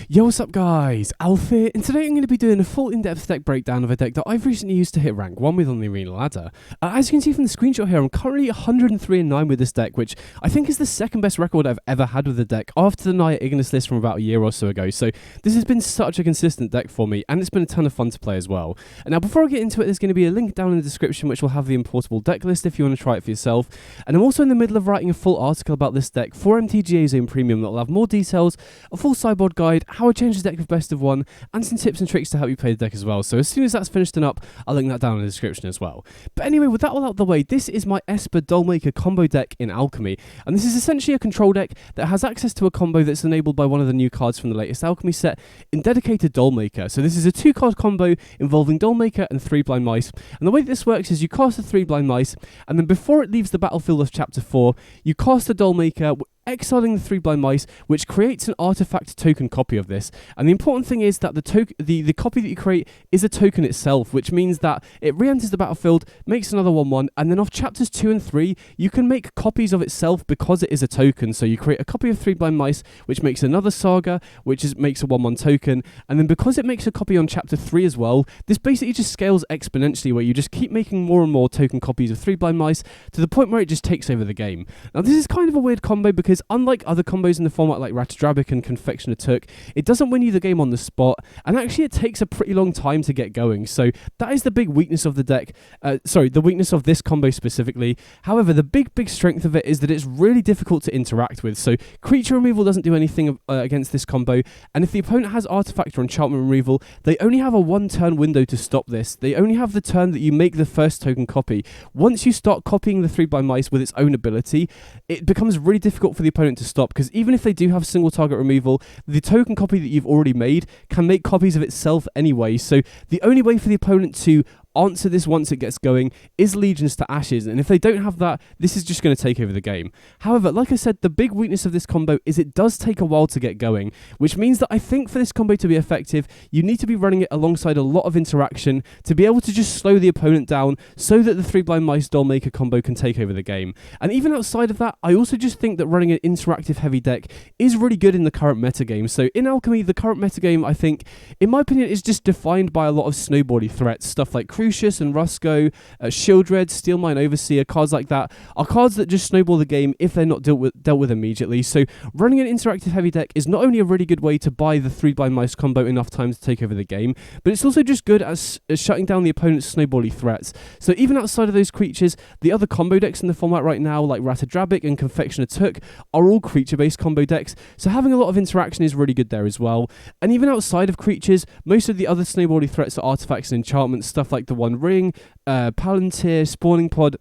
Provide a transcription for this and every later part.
Yo, what's up guys, Alfie, and today I'm going to be doing a full in-depth deck breakdown of a deck that I've recently used to hit rank 1 with on the Arena Ladder. As you can see from the screenshot here, I'm currently 103-9 with this deck, which I think is the second best record I've ever had with the deck after the Naya Ignis list from about a year or so ago, so this has been such a consistent deck for me, and it's been a ton of fun to play as well. And now before I get into it, there's going to be a link down in the description which will have the importable deck list if you want to try it for yourself, and I'm also in the middle of writing a full article about this deck for MTGAzone Premium that will have more details, a full sideboard guide, how I change the deck with best of one, and some tips and tricks to help you play the deck as well. So as soon as that's finished and up, I'll link that down in the description as well. But anyway, with that all out of the way, this is my Esper Dollmaker combo deck in Alchemy, and this is essentially a control deck that has access to a combo that's enabled by one of the new cards from the latest Alchemy set in dedicated Dollmaker. So this is a 2-card combo involving Dollmaker and 3 blind mice, and the way this works is you cast the 3 blind mice, and then before it leaves the battlefield of chapter 4, you cast a Dollmaker, exiling the 3 blind mice, which creates an artifact token copy of this. And the important thing is that the copy that you create is a token itself, which means that it re-enters the battlefield, makes another 1/1, and then off chapters 2 and 3, you can make copies of itself because it is a token. So you create a copy of 3 blind mice, which makes another saga, makes a 1/1 token, and then because it makes a copy on chapter 3 as well, this basically just scales exponentially, where you just keep making more and more token copies of 3 blind mice to the point where it just takes over the game. Now this is kind of a weird combo because unlike other combos in the format like Ratadrabic and Confectioner Took, it doesn't win you the game on the spot, and actually it takes a pretty long time to get going, so that is the big weakness of the deck, the weakness of this combo specifically. However, the big strength of it is that it's really difficult to interact with, so creature removal doesn't do anything against this combo, and if the opponent has artifact or enchantment removal, they only have a 1-turn window to stop this. They only have the turn that you make the first token copy. Once you start copying the 3 blind mice with its own ability, it becomes really difficult for the opponent to stop, because even if they do have single target removal, the token copy that you've already made can make copies of itself anyway, so the only way for the opponent to answer this once it gets going is Legions to Ashes, and if they don't have that, this is just going to take over the game. However, like I said, the big weakness of this combo is it does take a while to get going, which means that I think for this combo to be effective, you need to be running it alongside a lot of interaction to be able to just slow the opponent down so that the 3 blind mice Dollmaker combo can take over the game. And even outside of that, I also just think that running an interactive heavy deck is really good in the current metagame. So in Alchemy, the current metagame, I think, in my opinion, is just defined by a lot of snowboardy threats, stuff like Crucius and Rusco, Shieldred, Steelmine Overseer, cards like that are cards that just snowball the game if they're not dealt with immediately. So running an interactive heavy deck is not only a really good way to buy the 3 blind mice combo enough time to take over the game, but it's also just good as shutting down the opponent's snowbally threats. So even outside of those creatures, the other combo decks in the format right now, like Ratadrabic and Confectioner Took, are all creature-based combo decks, so having a lot of interaction is really good there as well. And even outside of creatures, most of the other snowbally threats are artifacts and enchantments, stuff like the One Ring, Palantir, Spawning Pod.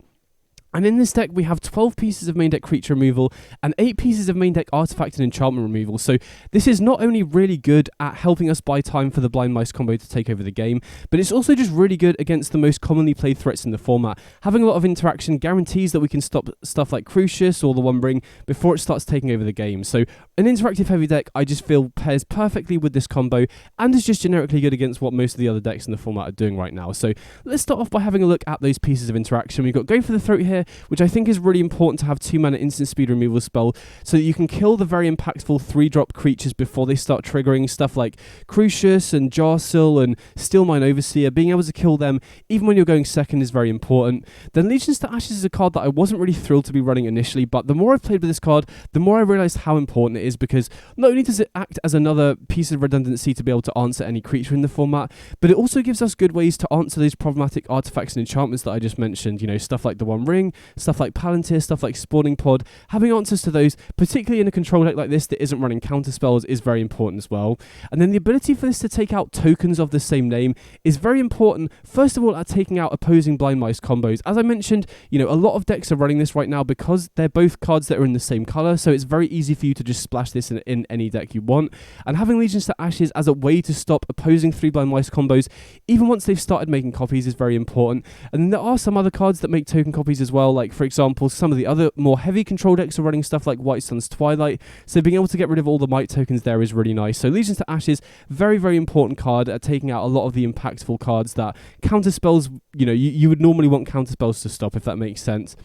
And in this deck, we have 12 pieces of main deck creature removal and 8 pieces of main deck artifact and enchantment removal. So this is not only really good at helping us buy time for the blind mice combo to take over the game, but it's also just really good against the most commonly played threats in the format. Having a lot of interaction guarantees that we can stop stuff like Crucius or the One Ring before it starts taking over the game. So an interactive heavy deck, I just feel, pairs perfectly with this combo and is just generically good against what most of the other decks in the format are doing right now. So let's start off by having a look at those pieces of interaction. We've got Go for the Throat here, which I think is really important to have 2-mana instant speed removal spell so that you can kill the very impactful 3-drop creatures before they start triggering, stuff like Crucius and Jarsil and Steelmine Overseer. Being able to kill them even when you're going second is very important. Then Legions to Ashes is a card that I wasn't really thrilled to be running initially, but the more I've played with this card, the more I realised how important it is, because not only does it act as another piece of redundancy to be able to answer any creature in the format, but it also gives us good ways to answer those problematic artifacts and enchantments that I just mentioned, you know, stuff like the One Ring, stuff like Palantir, stuff like Spawning Pod. Having answers to those, particularly in a control deck like this that isn't running counter spells, is very important as well. And then the ability for this to take out tokens of the same name is very important, first of all, at taking out opposing blind mice combos. As I mentioned, you know, a lot of decks are running this right now because they're both cards that are in the same color, so it's very easy for you to just splash this in any deck you want. And having Legions to Ashes as a way to stop opposing 3 blind mice combos, even once they've started making copies, is very important. And then there are some other cards that make token copies as well, like for example, some of the other more heavy control decks are running stuff like White Sun's Twilight, so being able to get rid of all the might tokens there is really nice. So Legions to Ashes, very, very important card at taking out a lot of the impactful cards that counter spells, you know, you would normally want counter spells to stop, if that makes sense.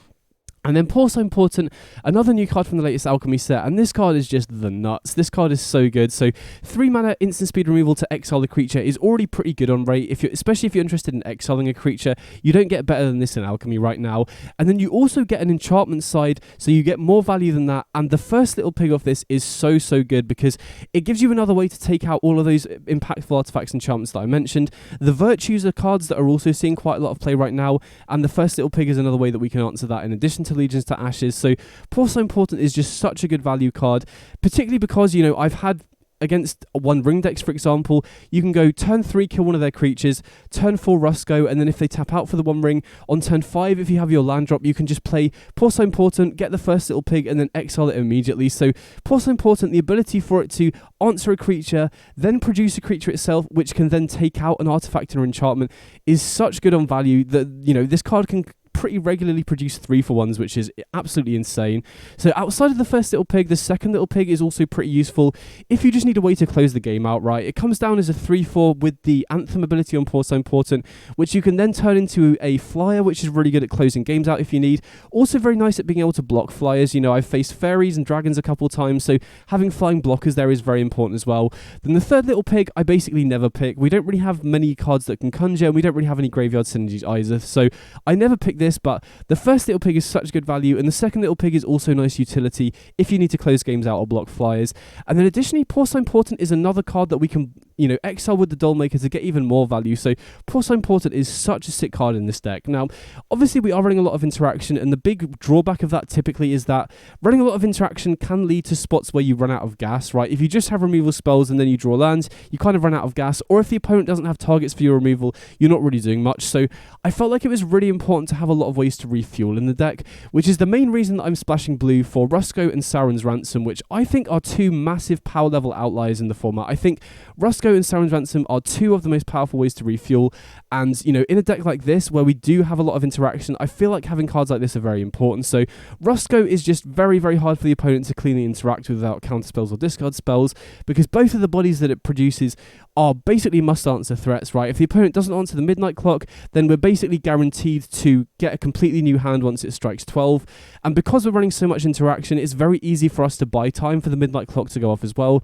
And then So Important, another new card from the latest Alchemy set, and this card is just the nuts. This card is so good. So 3 mana instant speed removal to exile the creature is already pretty good on rate, especially if you're interested in exiling a creature. You don't get better than this in Alchemy right now. And then you also get an enchantment side, so you get more value than that. And the first little pig off this is so good because it gives you another way to take out all of those impactful artifacts and enchantments that I mentioned. The Virtues are cards that are also seeing quite a lot of play right now, and the first little pig is another way that we can answer that in addition to Legions to Ashes. So So Important is just such a good value card, particularly because, you know, I've had against One Ring decks, for example, you can go turn 3, kill one of their creatures, turn 4, Rusko, and then if they tap out for the One Ring, on turn 5, if you have your land drop, you can just play So Important, get the first little pig, and then exile it immediately. So So Important, the ability for it to answer a creature, then produce a creature itself, which can then take out an artifact or enchantment, is such good on value that, you know, this card can pretty regularly produce 3-for-1s, which is absolutely insane. So outside of the first little pig, the second little pig is also pretty useful if you just need a way to close the game out, right? It comes down as a 3-4 with the Anthem ability on So Important, which you can then turn into a flyer, which is really good at closing games out if you need. Also very nice at being able to block flyers. You know, I've faced fairies and dragons a couple times, so having flying blockers there is very important as well. Then the third little pig, I basically never pick. We don't really have many cards that can conjure, and we don't really have any graveyard synergies either, so I never pick this. But the first little pig is such good value, and the second little pig is also nice utility if you need to close games out or block flyers. And then additionally, So Important is another card that we can, you know, exile with the Dollmaker to get even more value. So So Important is such a sick card in this deck. Now, obviously we are running a lot of interaction, and the big drawback of that typically is that running a lot of interaction can lead to spots where you run out of gas, right? If you just have removal spells and then you draw lands, you kind of run out of gas, or if the opponent doesn't have targets for your removal, you're not really doing much. So I felt like it was really important to have a lot of ways to refuel in the deck, which is the main reason that I'm splashing blue for Rusko and Sauron's Ransom, which I think are 2 massive power level outliers in the format. I think Rusko and Sauron's Ransom are 2 of the most powerful ways to refuel, and, you know, in a deck like this where we do have a lot of interaction, I feel like having cards like this are very important. So Rusko is just very hard for the opponent to cleanly interact with without counter spells or discard spells, because both of the bodies that it produces are basically must-answer threats, right? If the opponent doesn't answer the Midnight Clock, then we're basically guaranteed to get a completely new hand once it strikes 12. And because we're running so much interaction, it's very easy for us to buy time for the Midnight Clock to go off as well.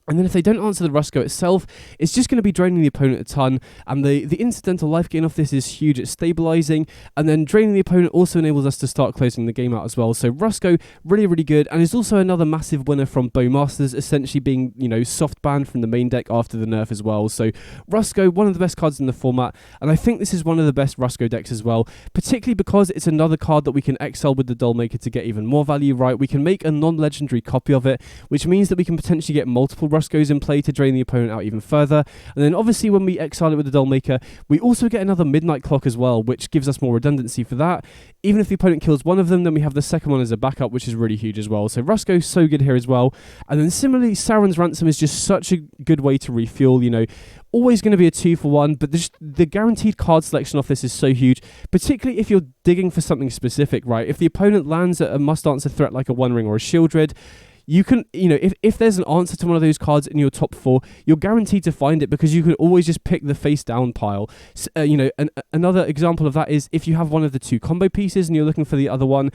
And then if they don't answer the Rusko itself, it's just going to be draining the opponent a ton, and the incidental life gain off this is huge at stabilizing, and then draining the opponent also enables us to start closing the game out as well. So Rusko, really good, and is also another massive winner from Bowmasters, essentially being, you know, soft banned from the main deck after the nerf as well. So Rusko, one of the best cards in the format, and I think this is one of the best Rusko decks as well, particularly because it's another card that we can exile with the Dollmaker to get even more value, right? We can make a non-legendary copy of it, which means that we can potentially get multiple Ruskos in play to drain the opponent out even further. And then obviously when we exile it with the Dollmaker, we also get another Midnight Clock as well, which gives us more redundancy for that. Even if the opponent kills one of them, then we have the second one as a backup, which is really huge as well. So Rusko's so good here as well. And then similarly, Sauron's Ransom is just such a good way to refuel, you know. Always going to be a 2-for-1, but the guaranteed card selection off this is so huge, particularly if you're digging for something specific, right? If the opponent lands at a must-answer threat like a One Ring or a Shieldred, you can, you know, if there's an answer to one of those cards in your top 4, you're guaranteed to find it because you can always just pick the face down pile. You know, another example of that is if you have one of the 2 combo pieces and you're looking for the other one,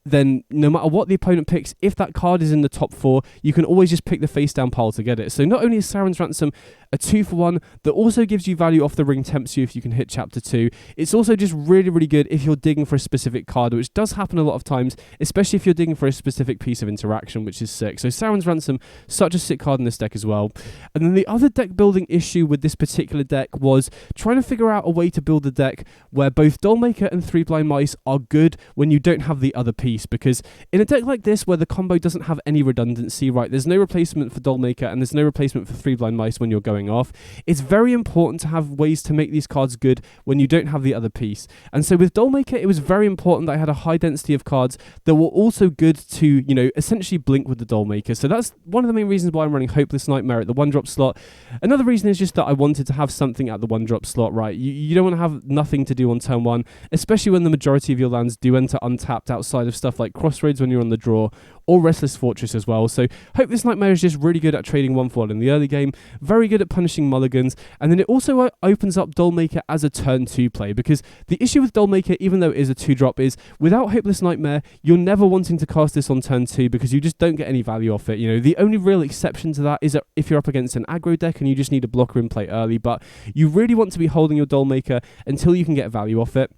then no matter what the opponent picks, if that card is in the top 4, you can always just pick the face down pile to get it. So not only is Sauron's Ransom a 2-for-1 that also gives you value off the ring, tempts you if you can hit chapter 2, it's also just really good if you're digging for a specific card, which does happen a lot of times, especially if you're digging for a specific piece of interaction, which is sick. So Sauron's Ransom, such a sick card in this deck as well. And then the other deck building issue with this particular deck was trying to figure out a way to build a deck where both Dollmaker and 3 Blind Mice are good when you don't have the other piece, because in a deck like this where the combo doesn't have any redundancy, right, there's no replacement for Dollmaker and there's no replacement for 3 Blind Mice when you're going off, it's very important to have ways to make these cards good when you don't have the other piece. And so with Dollmaker, it was very important that I had a high density of cards that were also good to, you know, essentially blink with the Dollmaker. So that's one of the main reasons why I'm running Hopeless Nightmare at the 1-drop slot. Another reason is just that I wanted to have something at the 1-drop slot, right? You don't want to have nothing to do on turn 1, especially when the majority of your lands do enter untapped outside of stuff like Crossroads when you're on the draw, or Restless Fortress as well. So Hopeless Nightmare is just really good at trading 1/4 in the early game, very good at punishing mulligans, and then it also opens up Dollmaker as a turn 2 play, because the issue with Dollmaker, even though it is a 2-drop, is without Hopeless Nightmare, you're never wanting to cast this on turn 2 because you just don't get any value off it. You know, the only real exception to that is that if you're up against an aggro deck and you just need a blocker in play early, but you really want to be holding your Dollmaker until you can get value off it.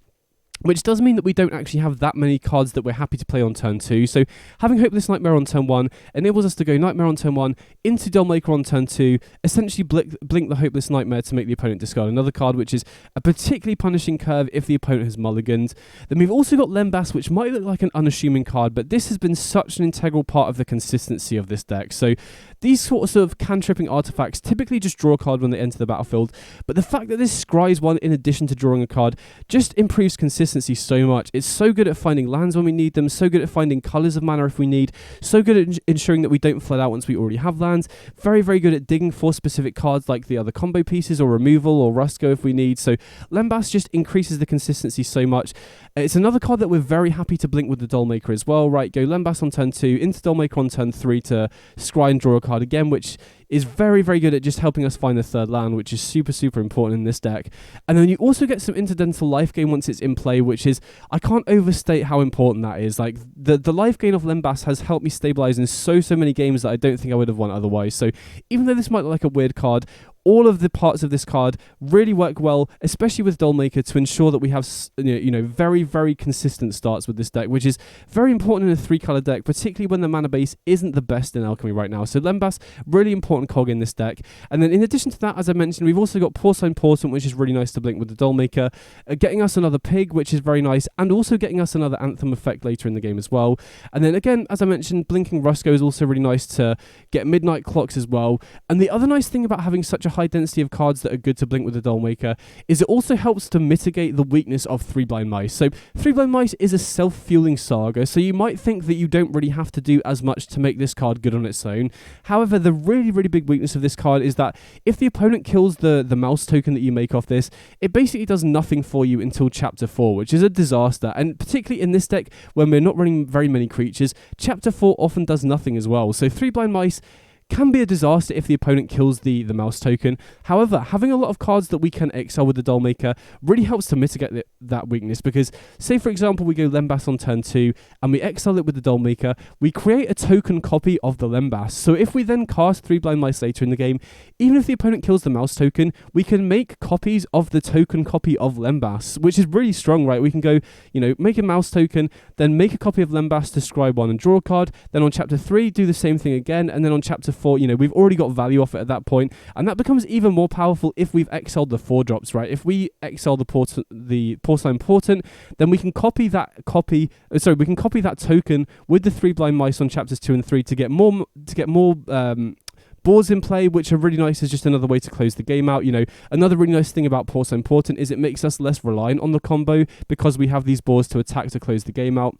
Which does mean that we don't actually have that many cards that we're happy to play on turn 2. So having Hopeless Nightmare on turn 1 enables us to go Nightmare on turn 1 into Dollmaker on turn 2, essentially blink the Hopeless Nightmare to make the opponent discard another card, which is a particularly punishing curve if the opponent has mulliganed. Then we've also got Lembas, which might look like an unassuming card, but this has been such an integral part of the consistency of this deck. So these sorts of cantripping artifacts typically just draw a card when they enter the battlefield, but the fact that this scries one in addition to drawing a card just improves consistency so much. It's so good at finding lands when we need them, so good at finding colours of mana if we need, so good at ensuring that we don't flood out once we already have lands, very, very good at digging for specific cards like the other combo pieces or removal or Rusko if we need. So Lembas just increases the consistency so much. It's another card that we're very happy to blink with the Dollmaker as well, right? Go Lembas on turn 2, into Dollmaker on turn 3 to scry and draw a card again, which is very, very good at just helping us find the third land, which is super, super important in this deck. And then you also get some incidental life gain once it's in play, which is, I can't overstate how important that is. Like, the life gain of Lembas has helped me stabilize in so many games that I don't think I would have won otherwise. So even though this might look like a weird card, all of the parts of this card really work well, especially with Dollmaker, to ensure that we have very, very consistent starts with this deck, which is very important in a 3-color deck, particularly when the mana base isn't the best in Alchemy right now. So Lembas, really important cog in this deck. And then in addition to that, as I mentioned, we've also got Porcine Portent, which is really nice to blink with the Dollmaker, getting us another Pig, which is very nice, and also getting us another Anthem effect later in the game as well. And then again, as I mentioned, blinking Rusko is also really nice to get Midnight Clocks as well. And the other nice thing about having such a high density of cards that are good to blink with the Dollmaker is it also helps to mitigate the weakness of 3 Blind Mice. So 3 Blind Mice is a self-fueling saga, so you might think that you don't really have to do as much to make this card good on its own. However, the really, really big weakness of this card is that if the opponent kills the mouse token that you make off this, it basically does nothing for you until Chapter 4, which is a disaster. And particularly in this deck, when we're not running very many creatures, Chapter 4 often does nothing as well. So 3 Blind Mice can be a disaster if the opponent kills the mouse token. However, having a lot of cards that we can exile with the Dollmaker really helps to mitigate that weakness, because say for example we go Lembas on turn 2 and we exile it with the Dollmaker, we create a token copy of the Lembas. So if we then cast 3 Blind Mice later in the game, even if the opponent kills the mouse token, we can make copies of the token copy of Lembas, which is really strong, right? We can go, make a mouse token, then make a copy of Lembas to scry one and draw a card, then on Chapter 3 do the same thing again, and then on Chapter 4, we've already got value off it at that point, and that becomes even more powerful if we've exiled the 4-drops, right? If we exile the Porcine Portent, then we can copy that token with the 3 Blind Mice on Chapters 2 and 3 to get more boards in play, which are really nice as just another way to close the game out. Another really nice thing about Porcine Portent is it makes us less reliant on the combo because we have these boards to attack to close the game out.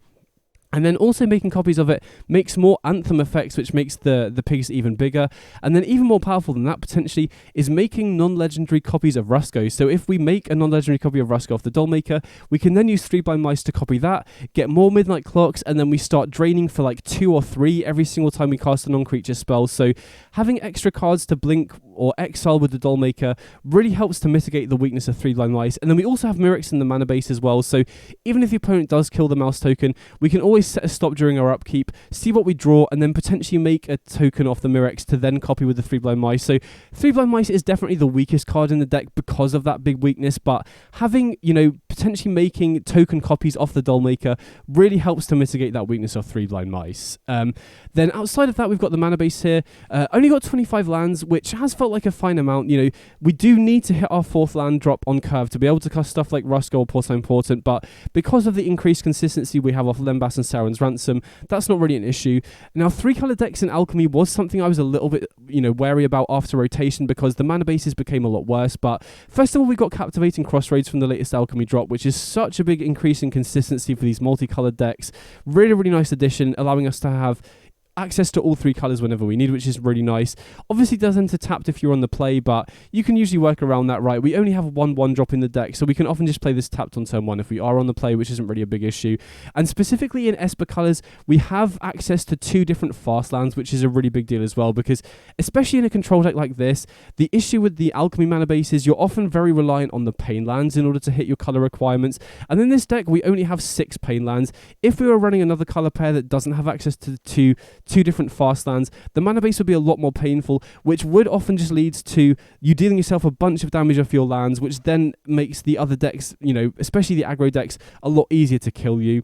And then also making copies of it makes more Anthem effects, which makes the pigs even bigger. And then even more powerful than that, potentially, is making non-legendary copies of Rusko. So if we make a non-legendary copy of Rusko off the Dollmaker, we can then use 3 Blind Mice to copy that, get more Midnight Clocks, and then we start draining for like 2 or 3 every single time we cast a non-creature spell. So having extra cards to blink or exile with the Dollmaker really helps to mitigate the weakness of 3 Blind Mice. And then we also have Mirrex in the mana base as well. So even if the opponent does kill the mouse token, we can always set a stop during our upkeep, see what we draw, and then potentially make a token off the Mirrex to then copy with the 3 Blind Mice. So 3 Blind Mice is definitely the weakest card in the deck because of that big weakness, but having, potentially making token copies off the Dollmaker really helps to mitigate that weakness of 3 Blind Mice. Then outside of that, we've got the mana base here. Only got 25 lands, which has felt like a fine amount. We do need to hit our 4th land drop on curve to be able to cast stuff like Rusko or Porcine Portent, but because of the increased consistency we have off Lembas and Sauron's Ransom, that's not really an issue. Now, 3-color decks in Alchemy was something I was a little bit, wary about after rotation because the mana bases became a lot worse. But first of all, we got Captivating Crossroads from the latest Alchemy drop, which is such a big increase in consistency for these multicolored decks. Really, really nice addition, allowing us to have access to all 3 colours whenever we need, which is really nice. Obviously does enter tapped if you're on the play, but you can usually work around that, right? We only have 1/1 drop in the deck, so we can often just play this tapped on turn 1 if we are on the play, which isn't really a big issue. And specifically in Esper colours, we have access to 2 different fast lands, which is a really big deal as well, because especially in a control deck like this, the issue with the Alchemy mana base is you're often very reliant on the pain lands in order to hit your colour requirements. And in this deck, we only have 6 pain lands. If we were running another colour pair that doesn't have access to two different fast lands, the mana base would be a lot more painful, which would often just leads to you dealing yourself a bunch of damage off your lands, which then makes the other decks, you know, especially the aggro decks, a lot easier to kill you.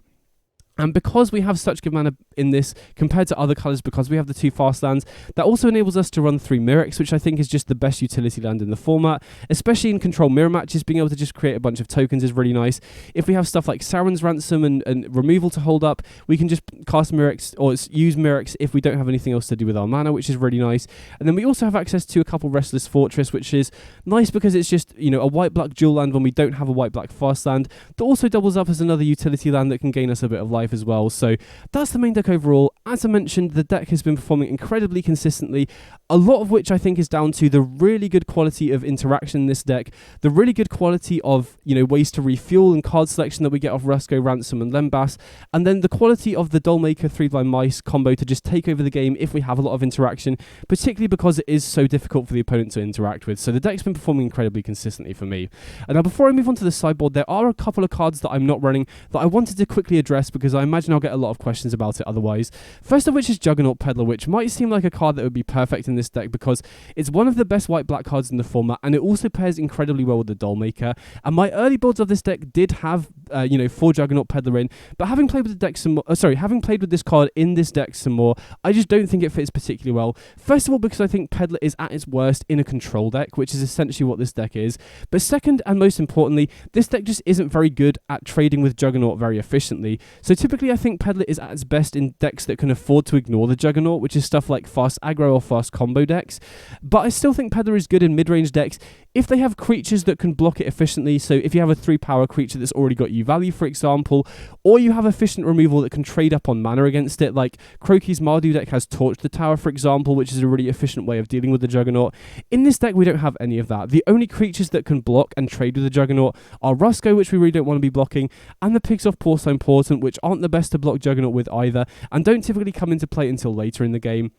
And because we have such good mana in this compared to other colours, because we have the 2 fast lands, that also enables us to run 3 Mirrex, which I think is just the best utility land in the format, especially in control mirror matches. Being able to just create a bunch of tokens is really nice. If we have stuff like Saren's Ransom and removal to hold up, we can just cast Mirrex or use Mirrex if we don't have anything else to do with our mana, which is really nice. And then we also have access to a couple Restless Fortress, which is nice because it's just, you know, a white-black dual land when we don't have a white-black fast land that also doubles up as another utility land that can gain us a bit of life as well. So that's the main deck overall. As I mentioned, the deck has been performing incredibly consistently, a lot of which I think is down to the really good quality of interaction in this deck, the really good quality of, you know, ways to refuel and card selection that we get off Rusko, Ransom and Lembas, and then the quality of the Dollmaker 3 Blind Mice combo to just take over the game if we have a lot of interaction, particularly because it is so difficult for the opponent to interact with. So the deck's been performing incredibly consistently for me. And now before I move on to the sideboard, there are a couple of cards that I'm not running that I wanted to quickly address because I imagine I'll get a lot of questions about it otherwise. First of which is Juggernaut Peddler, which might seem like a card that would be perfect in this deck because it's one of the best white-black cards in the format, and it also pairs incredibly well with the Dollmaker. And my early builds of this deck did have, 4 Juggernaut Peddler in, but having played with the deck some more, having played with this card in this deck some more, I just don't think it fits particularly well. First of all, because I think Peddler is at its worst in a control deck, which is essentially what this deck is. But second, and most importantly, this deck just isn't very good at trading with Juggernaut very efficiently. So typically I think Peddler is at its best in decks that can afford to ignore the Juggernaut, which is stuff like fast aggro or fast combo decks. But I still think Peddler is good in mid-range decks if they have creatures that can block it efficiently. So if you have a 3-power creature that's already got you value, for example, or you have efficient removal that can trade up on mana against it, like Croaky's Mardu deck has Torch the Tower, for example, which is a really efficient way of dealing with the Juggernaut. In this deck, we don't have any of that. The only creatures that can block and trade with the Juggernaut are Rusko, which we really don't want to be blocking, and the Pigs off Porcelain Portent, which aren't the best to block Juggernaut with either, and don't typically come into play until later in the game.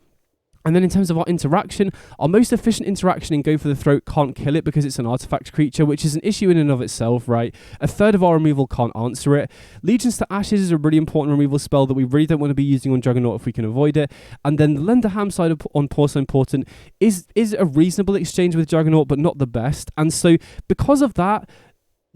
And then in terms of our interaction, our most efficient interaction in Go for the Throat can't kill it because it's an artifact creature, which is an issue in and of itself, right? A third of our removal can't answer it. Legions to Ashes is a really important removal spell that we really don't want to be using on Juggernaut if we can avoid it. And then the Lender Ham side on Porcelain Portent is a reasonable exchange with Juggernaut, but not the best. And so because of that,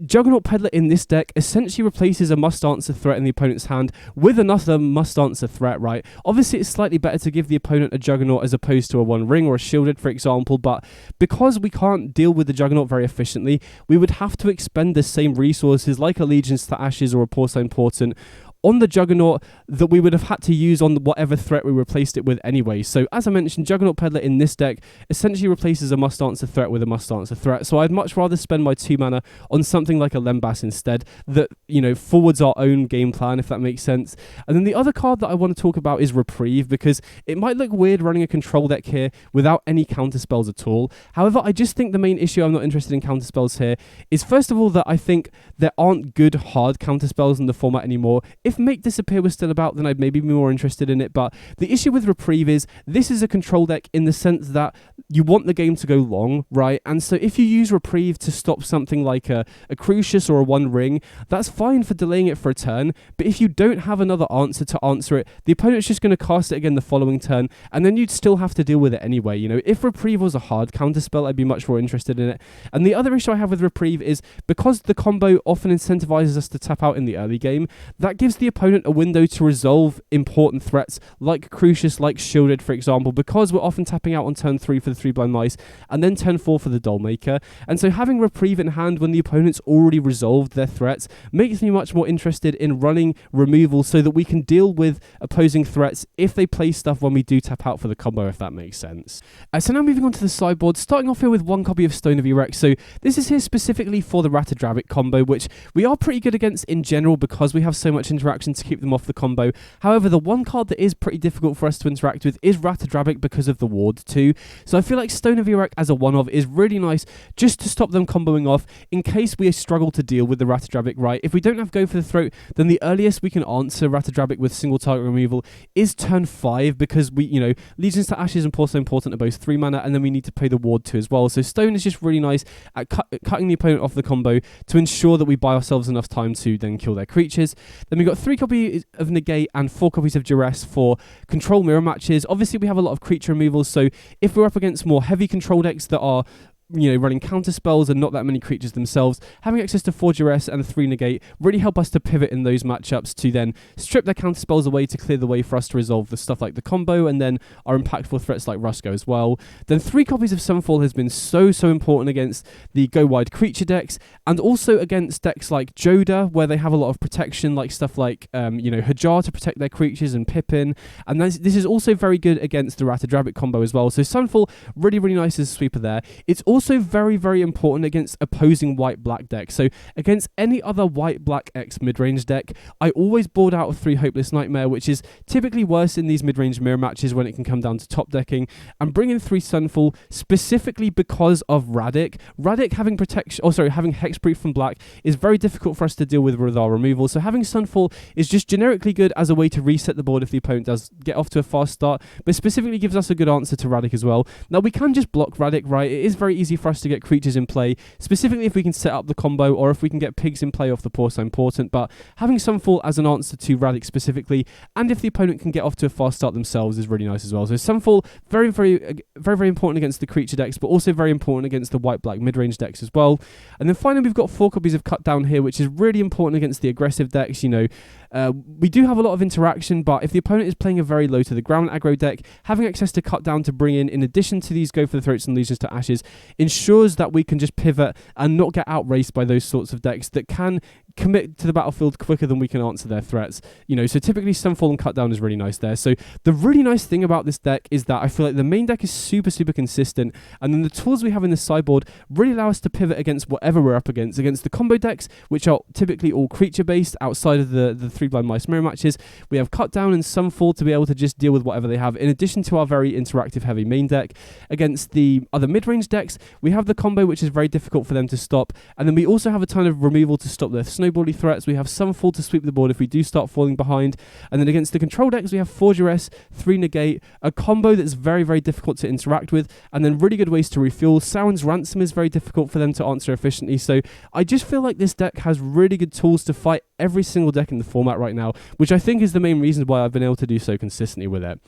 Juggernaut Peddler in this deck essentially replaces a must-answer threat in the opponent's hand with another must-answer threat, right? Obviously, it's slightly better to give the opponent a Juggernaut as opposed to a One Ring or a Shielded, for example, but because we can't deal with the Juggernaut very efficiently, we would have to expend the same resources like Allegiance to Ashes or a Porcelain Portent on the Juggernaut that we would have had to use on whatever threat we replaced it with anyway. So as I mentioned, Juggernaut Peddler in this deck essentially replaces a must-answer threat with a must-answer threat. So I'd much rather spend my 2 mana on something like a Lembas instead that, forwards our own game plan, if that makes sense. And then the other card that I want to talk about is Reprieve, because it might look weird running a control deck here without any counter spells at all. However, I just think the main issue I'm not interested in counter spells here is, first of all, that I think there aren't good hard counter spells in the format anymore. If Make Disappear was still about, then I'd maybe be more interested in it. But the issue with Reprieve is this is a control deck in the sense that you want the game to go long, right? And so if you use Reprieve to stop something like a Crucius or a One Ring, that's fine for delaying it for a turn. But if you don't have another answer to answer it, the opponent's just going to cast it again the following turn, and then you'd still have to deal with it anyway. If Reprieve was a hard counter spell, I'd be much more interested in it. And the other issue I have with Reprieve is because the combo often incentivizes us to tap out in the early game, that gives the opponent a window to resolve important threats like Crucius, like Shielded, for example, because we're often tapping out on turn 3 for the 3 Blind Mice and then turn 4 for the Dollmaker. And so having Reprieve in hand when the opponent's already resolved their threats makes me much more interested in running removal so that we can deal with opposing threats if they play stuff when we do tap out for the combo, if that makes sense. So now moving on to the sideboard, starting off here with 1 copy of Stone of Erex. So this is here specifically for the Ratadrabbic combo, which we are pretty good against in general because we have so much interaction interaction to keep them off the combo. However, the one card that is pretty difficult for us to interact with is Ratadrabic because of the ward too. So I feel like Stone of Iraq as a one-of is really nice just to stop them comboing off in case we struggle to deal with the Ratadrabic, right? If we don't have Go for the Throat, then the earliest we can answer Ratadrabic with single target removal is turn 5 because we, Legions to Ashes and Porcelain Portent are both 3 mana, and then we need to play the ward too as well. So Stone is just really nice at cutting the opponent off the combo to ensure that we buy ourselves enough time to then kill their creatures. Then we've got 3 copies of Negate and 4 copies of Duress for control mirror matches. Obviously, we have a lot of creature removals, so if we're up against more heavy control decks that are running counter spells and not that many creatures themselves, having access to 4 Duress and 3 Negate really help us to pivot in those matchups to then strip their counter spells away to clear the way for us to resolve the stuff like the combo and then our impactful threats like Rusko as well. Then 3 copies of Sunfall has been so important against the go wide creature decks and also against decks like Joda where they have a lot of protection like stuff like Hajar to protect their creatures and Pippin, and this is also very good against the Ratadrabic combo as well. So Sunfall really nice as a sweeper there. It's also very important against opposing white-black decks. So against any other white-black X mid-range deck, I always board out of 3 Hopeless Nightmare, which is typically worse in these mid-range mirror matches when it can come down to top decking, and bring in 3 Sunfall specifically because of Radic. Radic having having Hexproof from black is very difficult for us to deal with our removal, so having Sunfall is just generically good as a way to reset the board if the opponent does get off to a fast start, but specifically gives us a good answer to Radic as well. Now we can just block Radic, right? It is very easy for us to get creatures in play, specifically if we can set up the combo or if we can get pigs in play off the Porcelain Portent, but having Sunfall as an answer to Radic specifically, and if the opponent can get off to a fast start themselves is really nice as well. So Sunfall, very important against the creature decks, but also very important against the white-black mid-range decks as well. And then finally we've got 4 copies of Cut Down here, which is really important against the aggressive decks. We do have a lot of interaction, but if the opponent is playing a very low to the ground aggro deck, having access to Cut Down to bring in addition to these Go for the Throats and Legions to Ashes, ensures that we can just pivot and not get outraced by those sorts of decks that can commit to the battlefield quicker than we can answer their threats. So typically Sunfall and Cut Down is really nice there. So the really nice thing about this deck is that I feel like the main deck is super consistent, and then the tools we have in the sideboard really allow us to pivot against whatever we're up against the combo decks, which are typically all creature based outside of the 3 Blind Mice mirror matches. We have Cut Down and Sunfall to be able to just deal with whatever they have, in addition to our very interactive heavy main deck. Against the other mid-range decks, we have the combo, which is very difficult for them to stop, and then we also have a ton of removal to stop their snowbally threats. We have Sunfall to sweep the board if we do start falling behind, and then against the control decks we have 4 Duress, 3 Negate, a combo that's very difficult to interact with, and then really good ways to refuel. Sauron's Ransom is very difficult for them to answer efficiently, so I just feel like this deck has really good tools to fight every single deck in the format right now, which I think is the main reason why I've been able to do so consistently with it.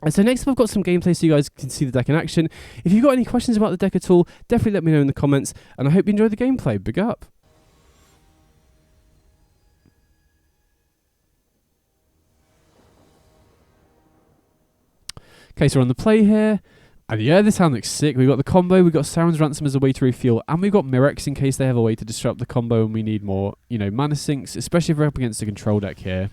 And so next up I've got some gameplay so you guys can see the deck in action. If you've got any questions about the deck at all, definitely let me know in the comments, and I hope you enjoy the gameplay. Big up! Okay, so we're on the play here, and yeah, this hand looks sick. We've got the combo, we've got Sauron's Ransom as a way to refuel, and we've got Mirex in case they have a way to disrupt the combo and we need more, mana sinks, especially if we're up against a control deck here.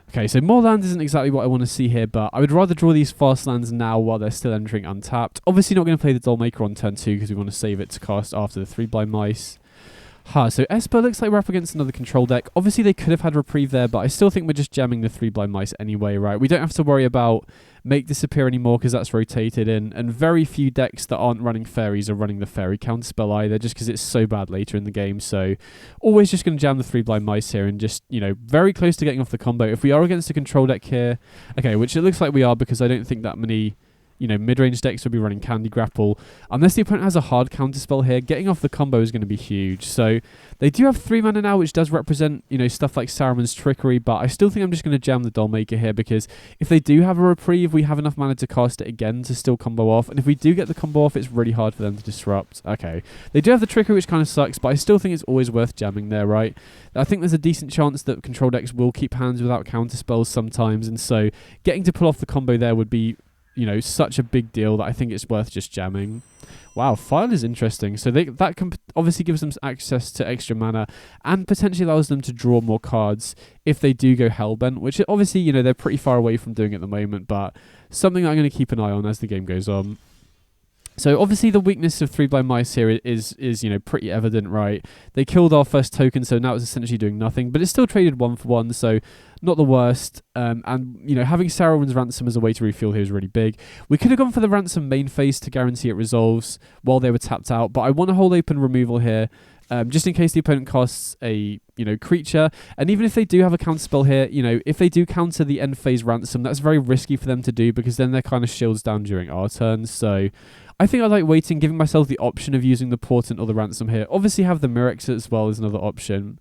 Okay, so more lands isn't exactly what I want to see here, but I would rather draw these fast lands now while they're still entering untapped. Obviously not going to play the Dollmaker on turn 2 because we want to save it to cast after the 3 Blind Mice. So Esper looks like we're up against another control deck. Obviously they could have had reprieve there, but I still think we're just jamming the 3 Blind Mice anyway, right? We don't have to worry about Make Disappear anymore because that's rotated in, and very few decks that aren't running fairies are running the fairy counterspell either, just because it's so bad later in the game. So always just going to jam the 3 Blind Mice here and just, very close to getting off the combo. If we are against a control deck here, okay, which it looks like we are because I don't think that many mid-range decks will be running Candy Grapple. Unless the opponent has a hard counterspell here, getting off the combo is going to be huge. So they do have 3 mana now, which does represent, stuff like Saruman's Trickery, but I still think I'm just going to jam the Dollmaker here because if they do have a reprieve, we have enough mana to cast it again to still combo off. And if we do get the combo off, it's really hard for them to disrupt. Okay. They do have the Trickery, which kind of sucks, but I still think it's always worth jamming there, right? I think there's a decent chance that control decks will keep hands without counterspells sometimes, and so getting to pull off the combo there would be such a big deal that I think it's worth just jamming. Wow, File is interesting. So that can obviously gives them access to extra mana and potentially allows them to draw more cards if they do go Hellbent, which obviously, they're pretty far away from doing at the moment, but something that I'm going to keep an eye on as the game goes on. So obviously the weakness of 3 Blind Mice here is pretty evident, right? They killed our first token, so now it's essentially doing nothing, but it's still traded 1 for 1, so not the worst. And having Sauron's Ransom as a way to refuel here is really big. We could have gone for the Ransom main phase to guarantee it resolves while they were tapped out, but I want to hold open removal here. Just in case the opponent casts a creature, and even if they do have a counter spell here, if they do counter the end phase Ransom, that's very risky for them to do because then their kind of shields down during our turn. So I think I like waiting, giving myself the option of using the Portent or the Ransom here. Obviously have the Mirrex as well as another option.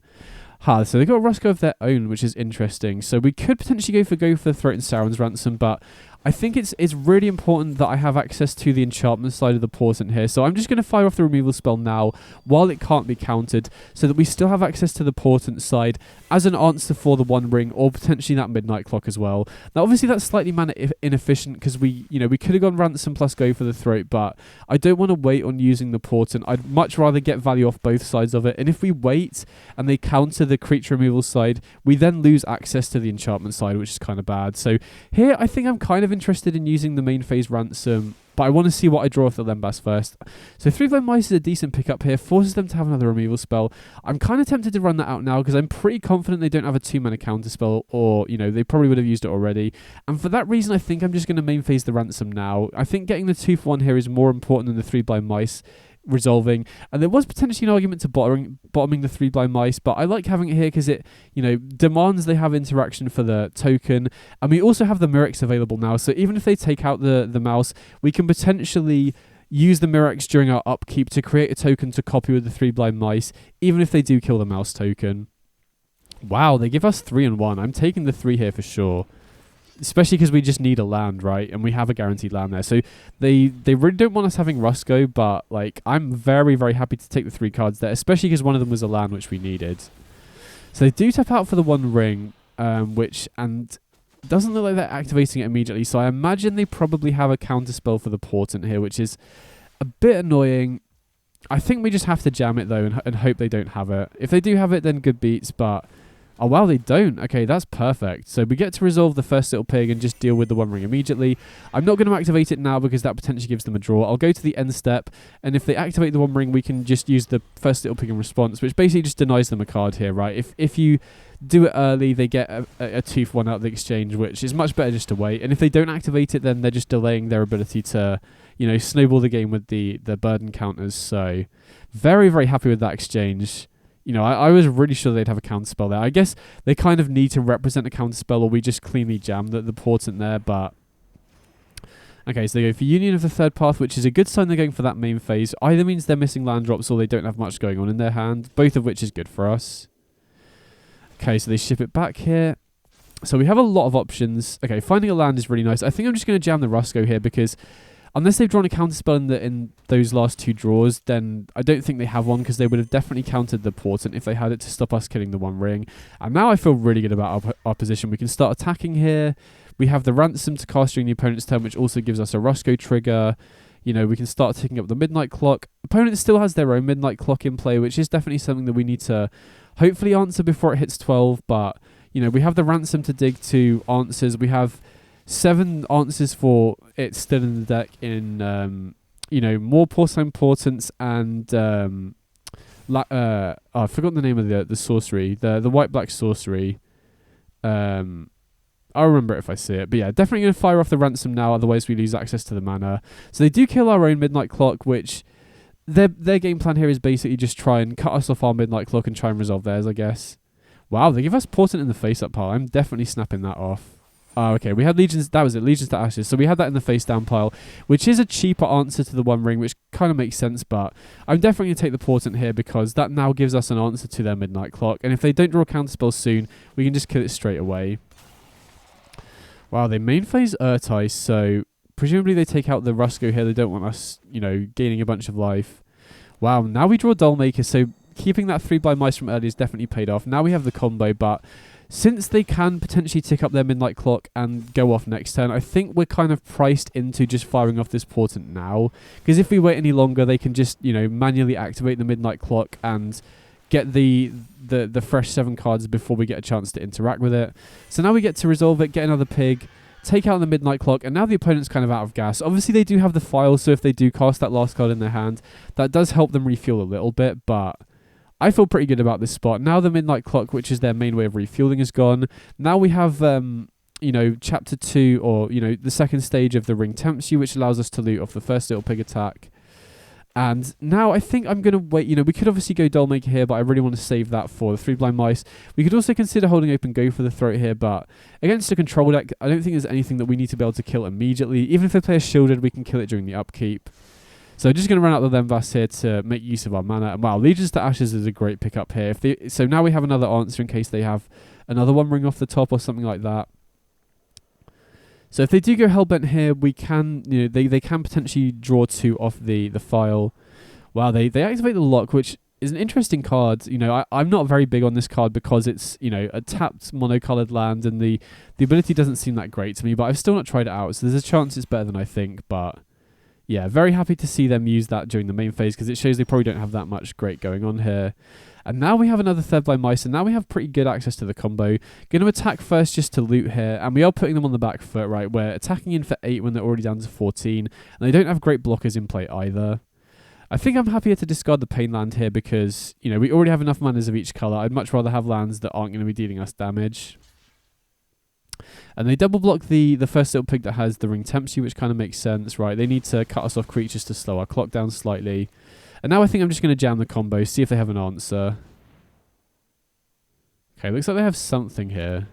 So they've got a Roscoe of their own, which is interesting. So we could potentially go for the Throat and Sauron's Ransom, but I think it's really important that I have access to the enchantment side of the Portent here. So I'm just going to fire off the removal spell now while it can't be countered so that we still have access to the Portent side as an answer for the One Ring or potentially that Midnight Clock as well. Now obviously that's slightly mana inefficient because we could have gone Ransom plus go for the Throat, but I don't want to wait on using the Portent. I'd much rather get value off both sides of it. And if we wait and they counter the creature removal side, we then lose access to the enchantment side, which is kind of bad. So here I think I'm kind of interested in using the main phase Ransom, but I want to see what I draw off the Lembas first. So 3 Blind Mice is a decent pickup here, forces them to have another removal spell. I'm kind of tempted to run that out now because I'm pretty confident they don't have a 2-mana counter spell, or they probably would have used it already. And for that reason I think I'm just going to main phase the Ransom now. I think getting the 2 for 1 here is more important than the 3 Blind Mice resolving, and there was potentially an argument to bottoming the 3 Blind Mice, but I like having it here because it demands they have interaction for the token, and we also have the Mirrex available now, so even if they take out the mouse, we can potentially use the Mirrex during our upkeep to create a token to copy with the 3 Blind Mice, even if they do kill the mouse token. Wow, they give us 3 and 1. I'm taking the 3 here for sure. Especially because we just need a land, right? And we have a guaranteed land there. So they really don't want us having Roscoe, but I'm very, very happy to take the 3 cards there, especially because one of them was a land which we needed. So they do tap out for the One Ring, and doesn't look like they're activating it immediately. So I imagine they probably have a counter spell for the Portent here, which is a bit annoying. I think we just have to jam it though and hope they don't have it. If they do have it, then good beats, but oh wow, they don't. Okay, that's perfect. So we get to resolve the first little pig and just deal with the One Ring immediately. I'm not going to activate it now because that potentially gives them a draw. I'll go to the end step, and if they activate the One Ring, we can just use the first little pig in response, which basically just denies them a card here, right? If you do it early, they get a 2 for 1 out of the exchange, which is much better just to wait. And if they don't activate it, then they're just delaying their ability to, snowball the game with the burden counters. So very, very happy with that exchange. I was really sure they'd have a counterspell there. I guess they kind of need to represent a counterspell, or we just cleanly jam the Portent there, but okay, so they go for Union of the Third Path, which is a good sign they're going for that main phase. Either means they're missing land drops or they don't have much going on in their hand, both of which is good for us. Okay, so they ship it back here. So we have a lot of options. Okay, finding a land is really nice. I think I'm just going to jam the Roscoe here because unless they've drawn a counterspell in those last 2 draws, then I don't think they have one because they would have definitely countered the Portent if they had it to stop us killing the One Ring. And now I feel really good about our position. We can start attacking here. We have the Ransom to cast during the opponent's turn, which also gives us a Roscoe trigger. We can start taking up the Midnight Clock. Opponent still has their own Midnight Clock in play, which is definitely something that we need to hopefully answer before it hits 12. But, we have the Ransom to dig to answers. We have 7 answers for it still in the deck in, more Porcelain Portents and, I forgot the name of the sorcery, the white-black sorcery. I'll remember it if I see it. But yeah, definitely going to fire off the Ransom now, otherwise we lose access to the mana. So they do kill our own Midnight Clock, which their game plan here is basically just try and cut us off our Midnight Clock and try and resolve theirs, I guess. Wow, they give us Portent in the face-up pile. I'm definitely snapping that off. Oh, okay, we had Legions, that was it, Legions to Ashes. So we had that in the face-down pile, which is a cheaper answer to the One Ring, which kind of makes sense, but I'm definitely going to take the Portent here because that now gives us an answer to their Midnight Clock, and if they don't draw a counterspell soon, we can just kill it straight away. Wow, they main phase Urtice, so presumably they take out the Roscoe here. They don't want us, gaining a bunch of life. Wow, now we draw Dollmaker, so keeping that 3 Blind Mice from earlier has definitely paid off. Now we have the combo, but since they can potentially tick up their Midnight Clock and go off next turn, I think we're kind of priced into just firing off this Portent now. Because if we wait any longer, they can just, manually activate the Midnight Clock and get the fresh 7 cards before we get a chance to interact with it. So now we get to resolve it, get another pig, take out the Midnight Clock, and now the opponent's kind of out of gas. Obviously, they do have the file, so if they do cast that last card in their hand, that does help them refuel a little bit, but I feel pretty good about this spot. Now the Midnight Clock, which is their main way of refueling, is gone. Now we have, Chapter 2, or, the second stage of the Ring Tempts You, which allows us to loot off the first Little Pig attack. And now I think I'm going to wait. We could obviously go Dollmaker here, but I really want to save that for the 3 Blind Mice. We could also consider holding open Go for the Throat here, but against a control deck, I don't think there's anything that we need to be able to kill immediately. Even if they play a Shielded, we can kill it during the upkeep. So just going to run out the Lembas here to make use of our mana. And wow, Legions to Ashes is a great pickup here. So now we have another answer in case they have another One Ring off the top or something like that. So if they do go Hellbent here, we can, they can potentially draw 2 off the file. Wow, they activate the Lock, which is an interesting card. I'm not very big on this card because it's, a tapped monocolored land, and the ability doesn't seem that great to me, but I've still not tried it out, so there's a chance it's better than I think, but yeah, very happy to see them use that during the main phase because it shows they probably don't have that much great going on here. And now we have another Third Blind Mice, and now we have pretty good access to the combo. Going to attack first just to loot here, and we are putting them on the back foot, right? We're attacking in for 8 when they're already down to 14, and they don't have great blockers in play either. I think I'm happier to discard the Pain land here because, we already have enough manas of each colour. I'd much rather have lands that aren't going to be dealing us damage. And they double block the first Little Pig that has the Ring Tempts You, which kind of makes sense, right? They need to cut us off creatures to slow our clock down slightly. And now I think I'm just going to jam the combo, see if they have an answer. Okay, looks like they have something here.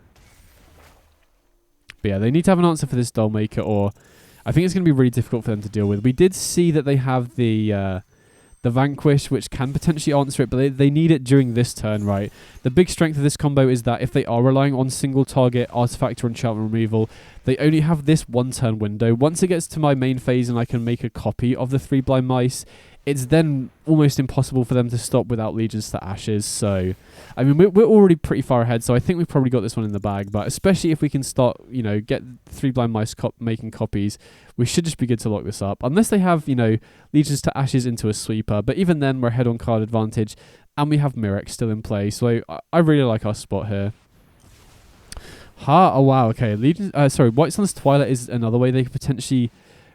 But yeah, they need to have an answer for this Dollmaker, or I think it's going to be really difficult for them to deal with. We did see that they have the Vanquish, which can potentially answer it, but they need it during this turn, right? The big strength of this combo is that if they are relying on single target artifact or enchantment removal, they only have this 1 turn window. Once it gets to my main phase and I can make a copy of the 3 Blind Mice, it's then almost impossible for them to stop without Legions to Ashes. So, I mean, we're already pretty far ahead, so I think we've probably got this one in the bag. But especially if we can start, get 3 Blind Mice making copies, we should just be good to lock this up. Unless they have, Legions to Ashes into a sweeper. But even then, we're head-on card advantage, and we have Mirek still in play. So I really like our spot here. Oh wow, okay. White Sun's Twilight is another way they could potentially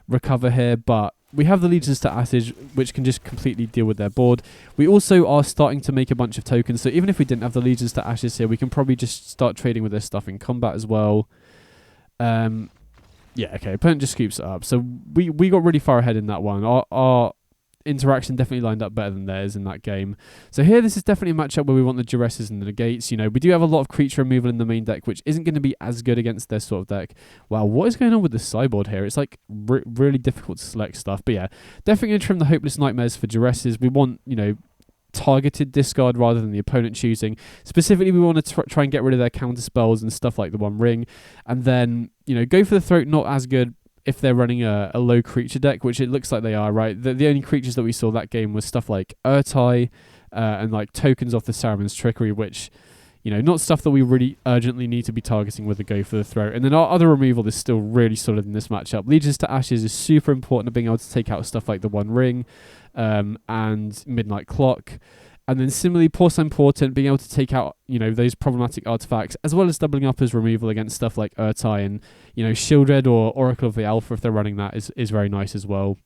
recover here, but we have the Legions to Ashes, which can just completely deal with their board. We also are starting to make a bunch of tokens, so even if we didn't have the Legions to Ashes here, we can probably just start trading with their stuff in combat as well. Yeah, okay, opponent just scoops it up. So we got really far ahead in that one. Our interaction definitely lined up better than theirs in that game. So here, this is definitely a matchup where we want the Duresses and the Negates. We do have a lot of creature removal in the main deck, which isn't going to be as good against their sort of deck. Wow, what is going on with the sideboard here? It's like really difficult to select stuff. But yeah, definitely going to trim the Hopeless Nightmares for Duresses. We want, targeted discard rather than the opponent choosing. Specifically, we want to try and get rid of their counter spells and stuff like the One Ring. And then, go for the Throat, not as good if they're running a low creature deck, which it looks like they are, right? The only creatures that we saw that game was stuff like Urtai and like tokens off the Saruman's Trickery, which, not stuff that we really urgently need to be targeting with a Go for the Throat. And then our other removal is still really solid in this matchup. Legions to Ashes is super important at being able to take out stuff like the One Ring and Midnight Clock. And then similarly, Porcelain Portent, being able to take out, those problematic artifacts, as well as doubling up as removal against stuff like Urtai and, Shieldred or Oracle of the Alpha, if they're running that, is very nice as well.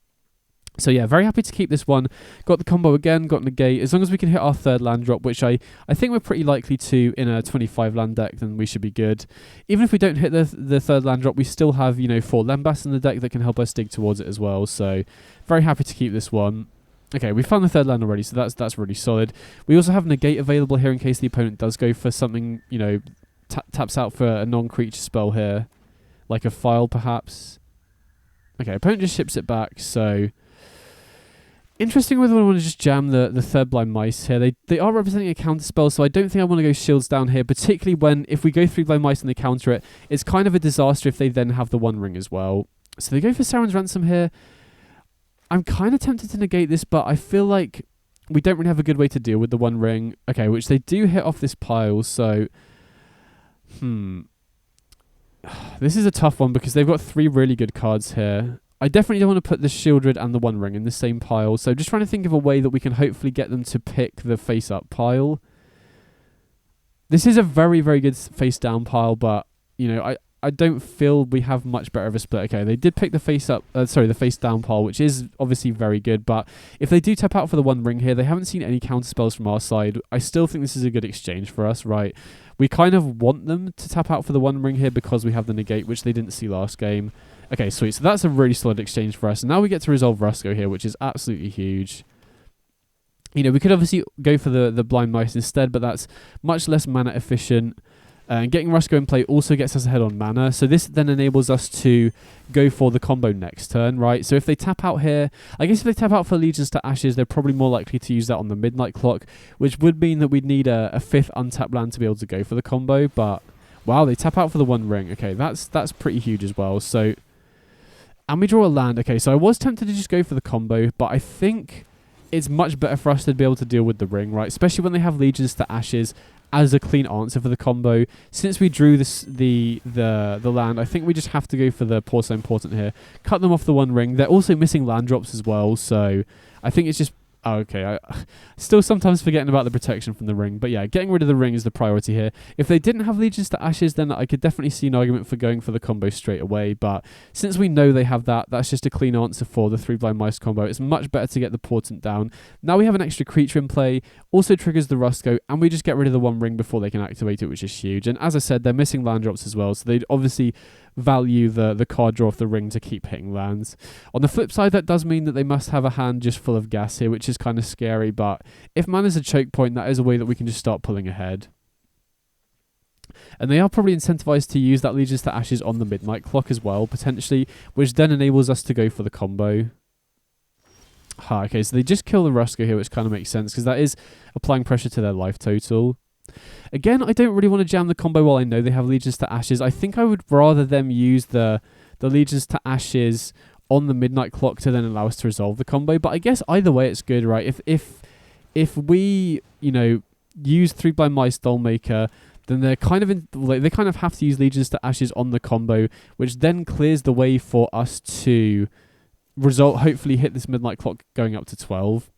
So yeah, very happy to keep this one. Got the combo again, got Negate. As long as we can hit our 3rd land drop, which I think we're pretty likely to in a 25 land deck, then we should be good. Even if we don't hit the 3rd land drop, we still have, 4 Lembas in the deck that can help us dig towards it as well. So very happy to keep this one. Okay, we found the 3rd land already, so that's really solid. We also have Negate available here in case the opponent does go for something, taps out for a non-creature spell here, like a File perhaps. Okay, opponent just ships it back, so interesting whether I want to just jam the 3rd Blind Mice here. They are representing a counter spell, so I don't think I want to go Shields down here, particularly if we go 3 Blind Mice and they counter it, it's kind of a disaster if they then have the One Ring as well. So they go for Saren's Ransom here. I'm kind of tempted to negate this, but I feel like we don't really have a good way to deal with the One Ring. Okay, which they do hit off this pile, so this is a tough one because they've got 3 really good cards here. I definitely don't want to put the Shieldred and the One Ring in the same pile, so just trying to think of a way that we can hopefully get them to pick the face-up pile. This is a very, very good face-down pile, but, I don't feel we have much better of a split. Okay, they did pick the face up, the face down pile, which is obviously very good. But if they do tap out for the One Ring here, they haven't seen any counter spells from our side. I still think this is a good exchange for us, right? We kind of want them to tap out for the One Ring here because we have the negate, which they didn't see last game. Okay, sweet. So that's a really solid exchange for us. And now we get to resolve Rusko here, which is absolutely huge. You know, we could obviously go for the Blind Mice instead, but that's much less mana efficient. And getting Rusko in play also gets us ahead on mana. So this then enables us to go for the combo next turn, right? So if they tap out here, I guess if they tap out for Allegiance to Ashes, they're probably more likely to use that on the Midnight Clock, which would mean that we'd need a fifth untapped land to be able to go for the combo. But wow, they tap out for the One Ring. Okay, that's pretty huge as well. So, and we draw a land. Okay, so I was tempted to just go for the combo, but I think it's much better for us to be able to deal with the ring, right? Especially when they have Legions to Ashes as a clean answer for the combo. Since we drew the land, I think we just have to go for the Porcelain Portent here. Cut them off the One Ring. They're also missing land drops as well, so I think it's just... Oh, okay, I still sometimes forgetting about the protection from the ring. But yeah, getting rid of the ring is the priority here. If they didn't have Legions to Ashes, then I could definitely see an argument for going for the combo straight away. But since we know they have that, that's just a clean answer for the 3 Blind Mice combo. It's much better to get the Portent down. Now we have an extra creature in play, also triggers the Rusko, and we just get rid of the One Ring before they can activate it, which is huge. And as I said, they're missing land drops as well, so they'd obviously value the card draw of the ring to keep hitting lands. On the flip side, that does mean that they must have a hand just full of gas here, which is kind of scary, but if mana's a choke point, that is a way that we can just start pulling ahead. And they are probably incentivized to use that Legions to Ashes on the Midnight Clock as well, potentially, which then enables us to go for the combo. Okay, so they just kill the Rusko here, which kind of makes sense, because that is applying pressure to their life total. Again, I don't really want to jam the combo while I know they have Legions to Ashes. I think I would rather them use the Legions to Ashes on the Midnight Clock to then allow us to resolve the combo. But I guess either way it's good, right? If we, you know, use 3 Blind Mice Dollmaker, then they're kind of they kind of have to use Legions to Ashes on the combo, which then clears the way for us to hopefully hit this Midnight Clock going up to 12.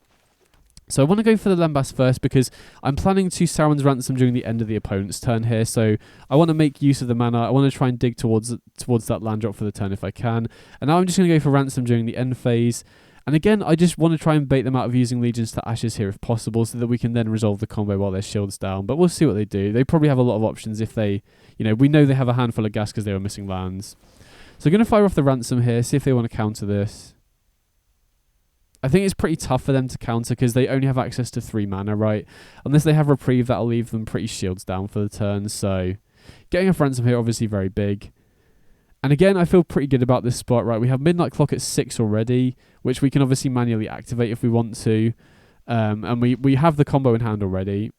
So I want to go for the Lambast first because I'm planning to Sauron's Ransom during the end of the opponent's turn here. So I want to make use of the mana. I want to try and dig towards that land drop for the turn if I can. And now I'm just going to go for Ransom during the end phase. And again, I just want to try and bait them out of using Legions to Ashes here if possible so that we can then resolve the combo while their shield's down. But we'll see what they do. They probably have a lot of options if they, you know, we know they have a handful of gas because they were missing lands. So I'm going to fire off the Ransom here, see if they want to counter this. I think it's pretty tough for them to counter because they only have access to 3 mana, right? Unless they have Reprieve, that'll leave them pretty shields down for the turn. So getting off Ransom here, obviously very big. And again, I feel pretty good about this spot, right? We have Midnight Clock at 6 already, which we can obviously manually activate if we want to. And we have the combo in hand already.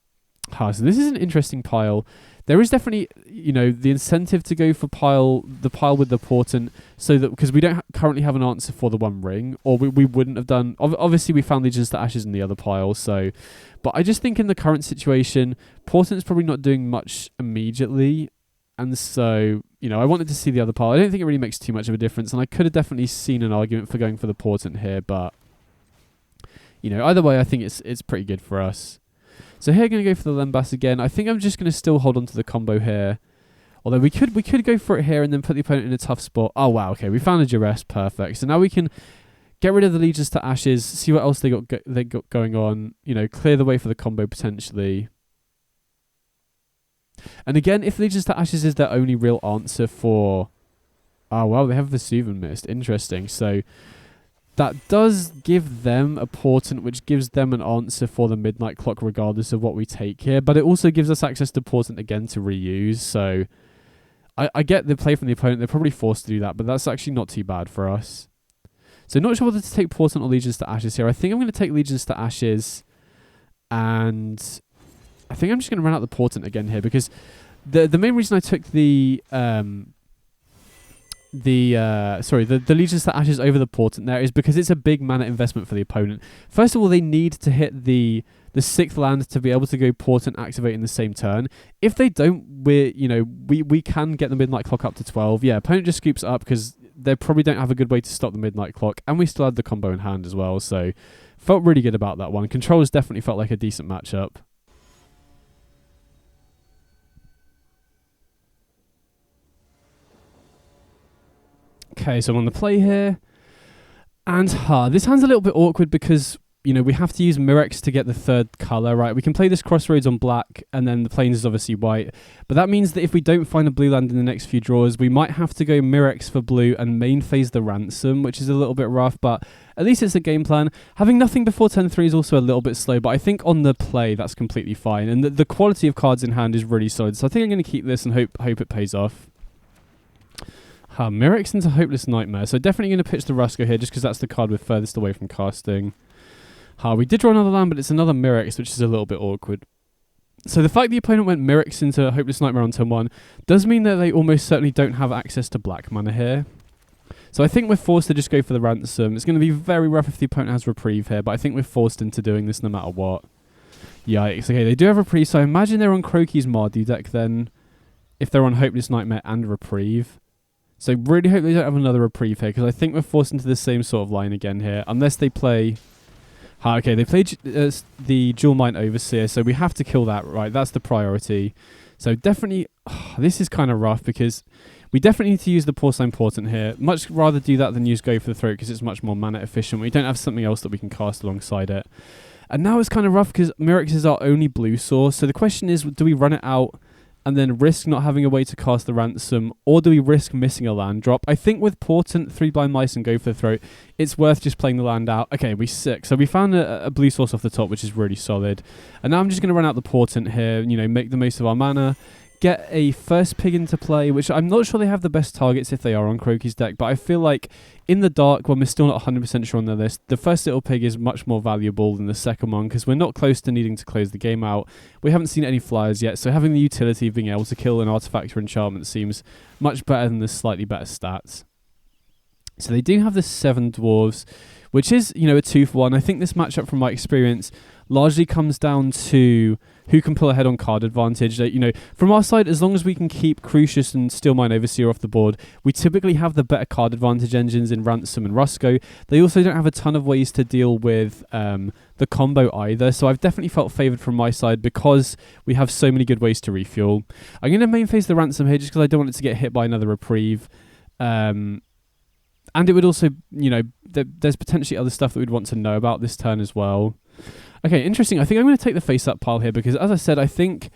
So this is an interesting pile. There is definitely, you know, the incentive to go for the pile with the Portent, so that because we don't currently have an answer for the One Ring, or we wouldn't have done. Obviously, we found Legions to Ashes in the other pile, so. But I just think in the current situation, Portent's probably not doing much immediately, and so you know I wanted to see the other pile. I don't think it really makes too much of a difference, and I could have definitely seen an argument for going for the Portent here, but you know either way, I think it's pretty good for us. So here, I'm going to go for the Lambast again. I think I'm just going to still hold on to the combo here. Although we could go for it here and then put the opponent in a tough spot. Oh, wow. Okay, we found a Duress. Perfect. So now we can get rid of the Legions to Ashes, see what else they got going on. You know, clear the way for the combo potentially. And again, if Legions to Ashes is their only real answer for... Oh, wow, they have Vesuvian Mist. Interesting. So... that does give them a Portent, which gives them an answer for the Midnight Clock regardless of what we take here. But it also gives us access to Portent again to reuse. So I get the play from the opponent. They're probably forced to do that, but that's actually not too bad for us. So not sure whether to take Portent or Legions to Ashes here. I think I'm going to take Legions to Ashes. And I think I'm just going to run out the Portent again here because the main reason I took the Legions to Ashes over the Portent there is because it's a big mana investment for the opponent. First of all, they need to hit the 6th land to be able to go Portent activate in the same turn. If they don't, we can get the Midnight Clock up to 12. Yeah, opponent just scoops up because they probably don't have a good way to stop the Midnight Clock, and we still had the combo in hand as well, so felt really good about that one. Controls definitely felt like a decent matchup. Okay, so I'm on the play here. And this hand's a little bit awkward because, you know, we have to use Mirrex to get the third colour, right? We can play this Crossroads on black, and then the Plains is obviously white. But that means that if we don't find a blue land in the next few draws, we might have to go Mirrex for blue and main phase the Ransom, which is a little bit rough, but at least it's a game plan. Having nothing before turn 3 is also a little bit slow, but I think on the play, that's completely fine. And the quality of cards in hand is really solid, so I think I'm going to keep this and hope it pays off. Mirrex into Hopeless Nightmare, so definitely going to pitch the Rusko here, just because that's the card we're furthest away from casting. We did draw another land, but it's another Mirrex, which is a little bit awkward. So the fact the opponent went Mirrex into Hopeless Nightmare on turn 1 does mean that they almost certainly don't have access to black mana here. So I think we're forced to just go for the Ransom. It's going to be very rough if the opponent has Reprieve here, but I think we're forced into doing this no matter what. Yikes. Okay, they do have Reprieve, so I imagine they're on Croaky's Mardu deck then, if they're on Hopeless Nightmare and Reprieve. So really hope they don't have another Reprieve here, because I think we're forced into the same sort of line again here, unless they play... okay, they played the Dual Mind Overseer, so we have to kill that, right? That's the priority. So definitely, this is kind of rough, because we definitely need to use the Porcelain Portent here. Much rather do that than use Go for the Throat, because it's much more mana efficient. We don't have something else that we can cast alongside it. And now it's kind of rough, because Mirrex is our only blue source. So the question is, do we run it out and then risk not having a way to cast the Ransom, or do we risk missing a land drop? I think with Portent, 3 Blind Mice, and Go for the Throat, it's worth just playing the land out. Okay, we 6. So we found a blue source off the top, which is really solid. And now I'm just going to run out the Portent here, you know, make the most of our mana, get a first pig into play, which I'm not sure they have the best targets if they are on Croaky's deck, but I feel like in the dark, when we're still not 100% sure on their list, the first little pig is much more valuable than the second one, because we're not close to needing to close the game out. We haven't seen any flyers yet, so having the utility of being able to kill an artifact or enchantment seems much better than the slightly better stats. So they do have the 7 dwarves, which is, you know, a 2-for-1. I think this matchup, from my experience, largely comes down to who can pull ahead on card advantage. You know, from our side, as long as we can keep Crucius and Steelmine Overseer off the board, we typically have the better card advantage engines in Ransom and Rusko. They also don't have a ton of ways to deal with the combo either, so I've definitely felt favoured from my side because we have so many good ways to refuel. I'm going to main phase the Ransom here just because I don't want it to get hit by another Reprieve. And it would also, you know, there's potentially other stuff that we'd want to know about this turn as well. Okay, interesting. I think I'm going to take the face-up pile here because, as I said, I think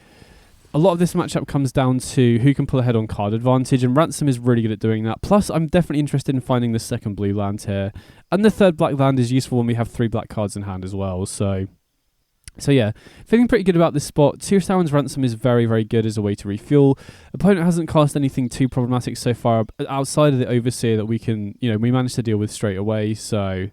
a lot of this matchup comes down to who can pull ahead on card advantage, and Ransom is really good at doing that. Plus, I'm definitely interested in finding the second blue land here. And the third black land is useful when we have 3 black cards in hand as well. So yeah, feeling pretty good about this spot. Tyr Sauron's Ransom is very, very good as a way to refuel. Opponent hasn't cast anything too problematic so far outside of the Overseer that we can, you know, we managed to deal with straight away. So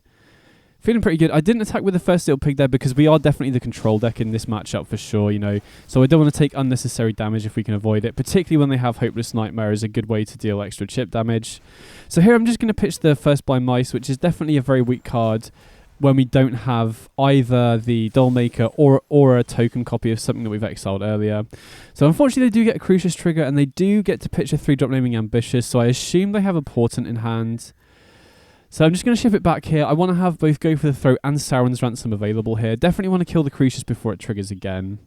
feeling pretty good. I didn't attack with the first little pig there because we are definitely the control deck in this matchup for sure, you know. So I don't want to take unnecessary damage if we can avoid it, particularly when they have Hopeless Nightmare is a good way to deal extra chip damage. So here I'm just going to pitch the first Blind Mice, which is definitely a very weak card when we don't have either the Dollmaker or a token copy of something that we've exiled earlier. So unfortunately they do get a Crucius trigger and they do get to pitch a 3-drop naming Ambitious, so I assume they have a Portent in hand. So I'm just going to ship it back here. I want to have both Go for the Throat and Sauron's Ransom available here. Definitely want to kill the Crucius before it triggers again.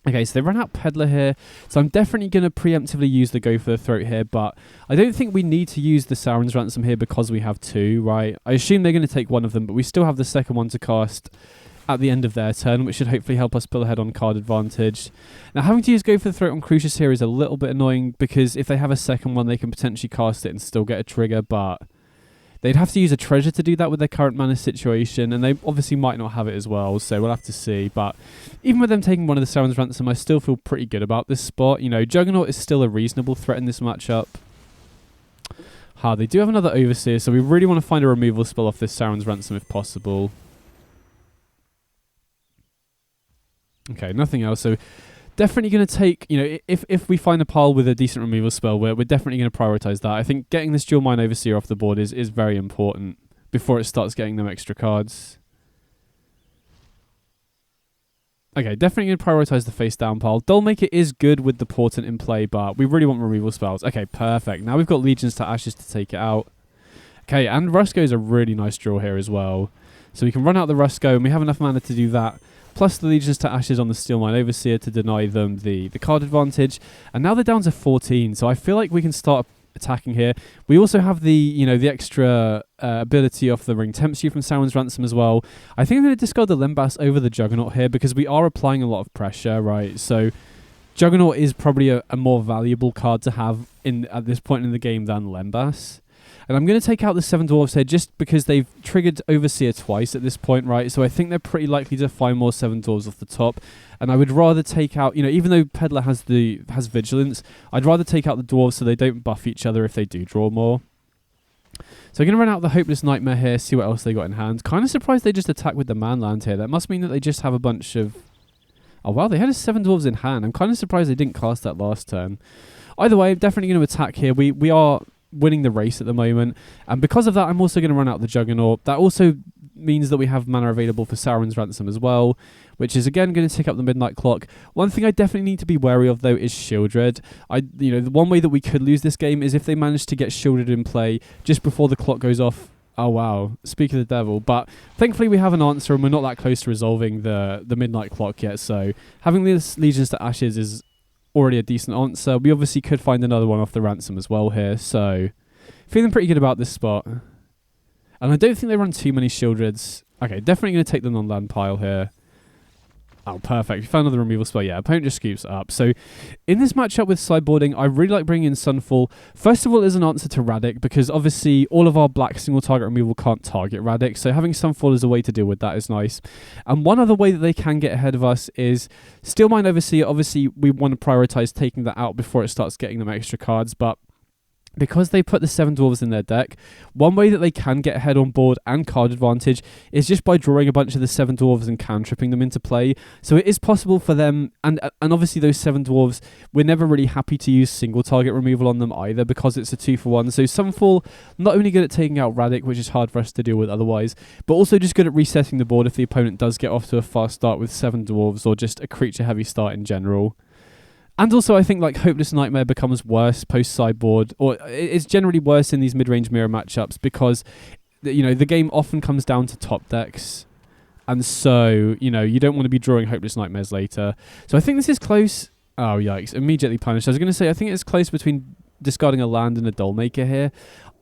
Okay, so they run out Peddler here. So I'm definitely going to preemptively use the Go for the Throat here, but I don't think we need to use the Sauron's Ransom here because we have 2, right? I assume they're going to take one of them, but we still have the second one to cast at the end of their turn, which should hopefully help us pull ahead on card advantage. Now, having to use Go for the Throat on Crucius here is a little bit annoying because if they have a second one, they can potentially cast it and still get a trigger, but they'd have to use a treasure to do that with their current mana situation, and they obviously might not have it as well, so we'll have to see. But even with them taking one of the Sauron's Ransom, I still feel pretty good about this spot. You know, Juggernaut is still a reasonable threat in this matchup. They do have another Overseer, so we really want to find a removal spell off this Sauron's Ransom if possible. Okay, nothing else, so definitely going to take, you know, if we find a pile with a decent removal spell, we're definitely going to prioritize that. I think getting this Dual Mind Overseer off the board is very important before it starts getting them extra cards. Okay, definitely going to prioritize the face down pile. Dollmaker is good with the Portent in play, but we really want removal spells. Okay, perfect. Now we've got Legions to Ashes to take it out. Okay, and Rusko is a really nice draw here as well. So we can run out the Rusko, and we have enough mana to do that. Plus the Legions to Ashes on the Steelmine Overseer to deny them the card advantage. And now they're down to 14, so I feel like we can start attacking here. We also have the the extra ability off the Ring Tempts You from Sauron's Ransom as well. I think I'm going to discard the Lembas over the Juggernaut here because we are applying a lot of pressure, right? So Juggernaut is probably a more valuable card to have at this point in the game than Lembas. And I'm going to take out the 7 Dwarves here just because they've triggered Overseer twice at this point, right? So I think they're pretty likely to find more 7 Dwarves off the top. And I would rather take out, even though Peddler has Vigilance, I'd rather take out the Dwarves so they don't buff each other if they do draw more. So I'm going to run out the Hopeless Nightmare here, see what else they got in hand. Kind of surprised they just attack with the Manland here. That must mean that they just have a bunch of... Oh, wow, they had a 7 Dwarves in hand. I'm kind of surprised they didn't cast that last turn. Either way, I'm definitely going to attack here. We are winning the race at the moment, and because of that I'm also going to run out the Juggernaut. That also means that we have mana available for Sauron's Ransom as well, which is again going to tick up the Midnight Clock. One thing I definitely need to be wary of though is Shieldred. The one way that we could lose this game is if they manage to get Shieldred in play just before the clock goes off. Oh wow, speak of the devil. But thankfully we have an answer and we're not that close to resolving the Midnight Clock yet, so having this Legions to Ashes is already a decent answer. We obviously could find another one off the Ransom as well here, so feeling pretty good about this spot. And I don't think they run too many Shieldreds. Okay, definitely going to take the non-land pile here. Oh, perfect. We found another removal spell. Yeah, opponent just scoops up. So in this matchup with sideboarding, I really like bringing in Sunfall. First of all, as an answer to Radic, because obviously all of our black single target removal can't target Radic, so having Sunfall as a way to deal with that is nice. And one other way that they can get ahead of us is Steelmind Overseer. Obviously, we want to prioritize taking that out before it starts getting them extra cards, but because they put the 7 Dwarves in their deck, one way that they can get ahead on board and card advantage is just by drawing a bunch of the 7 Dwarves and cantripping them into play. So it is possible for them, and obviously those 7 Dwarves, we're never really happy to use single target removal on them either because it's a 2-for-1. So Sunfall, not only good at taking out Radic, which is hard for us to deal with otherwise, but also just good at resetting the board if the opponent does get off to a fast start with 7 Dwarves or just a creature heavy start in general. And also, I think Hopeless Nightmare becomes worse post-sideboard, or it's generally worse in these mid-range mirror matchups because, the game often comes down to top decks. And so, you don't want to be drawing Hopeless Nightmares later. So I think this is close. Oh, yikes. Immediately punished. I was going to say, I think it's close between discarding a land and a Dollmaker here.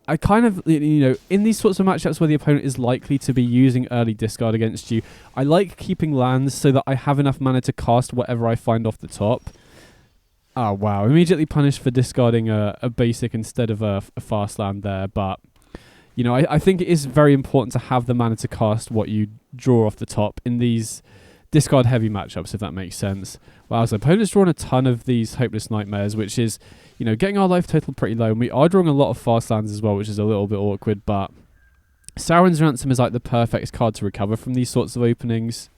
I kind of, in these sorts of matchups where the opponent is likely to be using early discard against you, I like keeping lands so that I have enough mana to cast whatever I find off the top. Oh, wow. Immediately punished for discarding a basic instead of a fast land there. But, I think it is very important to have the mana to cast what you draw off the top in these discard-heavy matchups, if that makes sense. Wow, so opponent's drawn a ton of these Hopeless Nightmares, which is, getting our life total pretty low. And we are drawing a lot of fast lands as well, which is a little bit awkward. But Sauron's Ransom is the perfect card to recover from these sorts of openings.